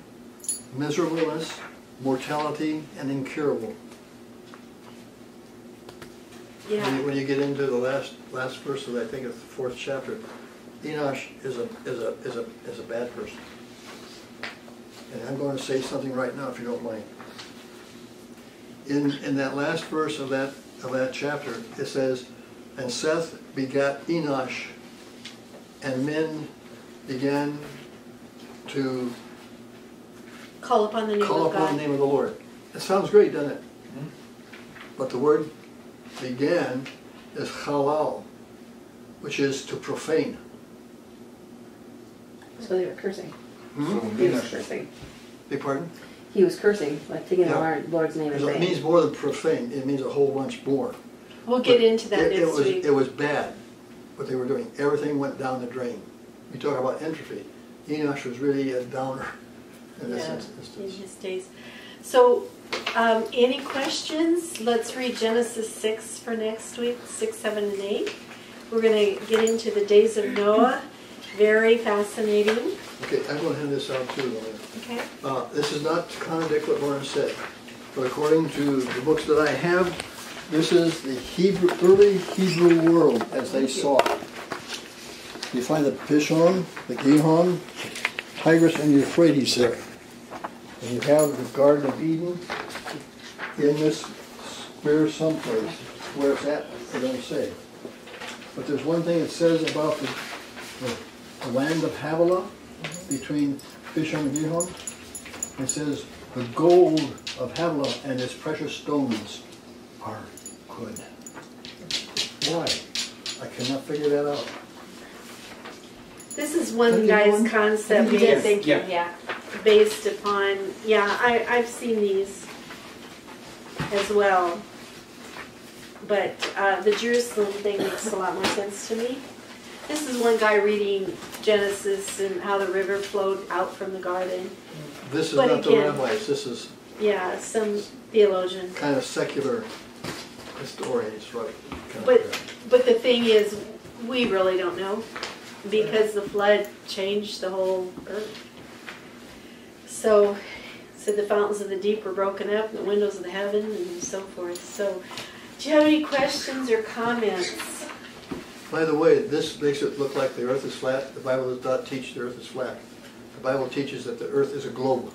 A: miserableness, mortality, and incurable.
B: Yeah.
A: When you get into the last verse of, I think it's the 4th chapter, Enosh is a bad person. And I'm going to say something right now, if you don't mind. In that last verse of that chapter, it says, and Seth begat Enosh, and men began to
B: Call upon the name
A: call
B: of
A: upon
B: God.
A: the name of the Lord. It sounds great, doesn't it? But the word began is halal. which is to profane.
D: So they were cursing.
A: Hmm?
D: He was cursing.
A: Beg pardon?
D: He was cursing, like taking
A: Yeah.
D: the Lord's name in
A: It
D: vain.
A: means more than profane. It means a whole bunch more.
B: We'll get into that
A: It
B: next
A: was,
B: week.
A: it was bad, what they were doing. Everything went down the drain. We talk about entropy. Enosh was really a downer in this
B: Yeah,
A: instance.
B: in his days. So, any questions? Let's read Genesis 6 for next week, 6, 7, and 8. We're going to get into the days of Noah. Very fascinating.
A: Okay, I'm going to hand this out too.
B: Okay.
A: This is not to contradict what Lorna said, but according to the books that I have, this is the early Hebrew world as they saw it. You find the Pishon, the Gihon, Tigris, and Euphrates there. And you have the Garden of Eden in this square someplace. Where it's at, they don't say. But there's one thing it says about the land of Havilah, between Pishon and Gihon. It says, the gold of Havilah and its precious stones are good. Why? I cannot figure that out.
B: This is one guy's concept.
D: Yes.
C: Yeah.
B: Based upon, I've seen these as well. But the Jerusalem thing makes a lot more sense to me. This is one guy reading Genesis and how the river flowed out from the garden.
A: This is
B: But
A: not the
B: again-
A: rabbis, this is
B: Yeah, some theologian.
A: kind of secular historians, right? Kind of,
B: But the thing is, we really don't know because the flood changed the whole earth. So the fountains of the deep were broken up and the windows of the heaven and so forth. So do you have any questions or comments?
A: By the way, this makes it look like the earth is flat. The Bible does not teach the earth is flat. The Bible teaches that the earth is a globe.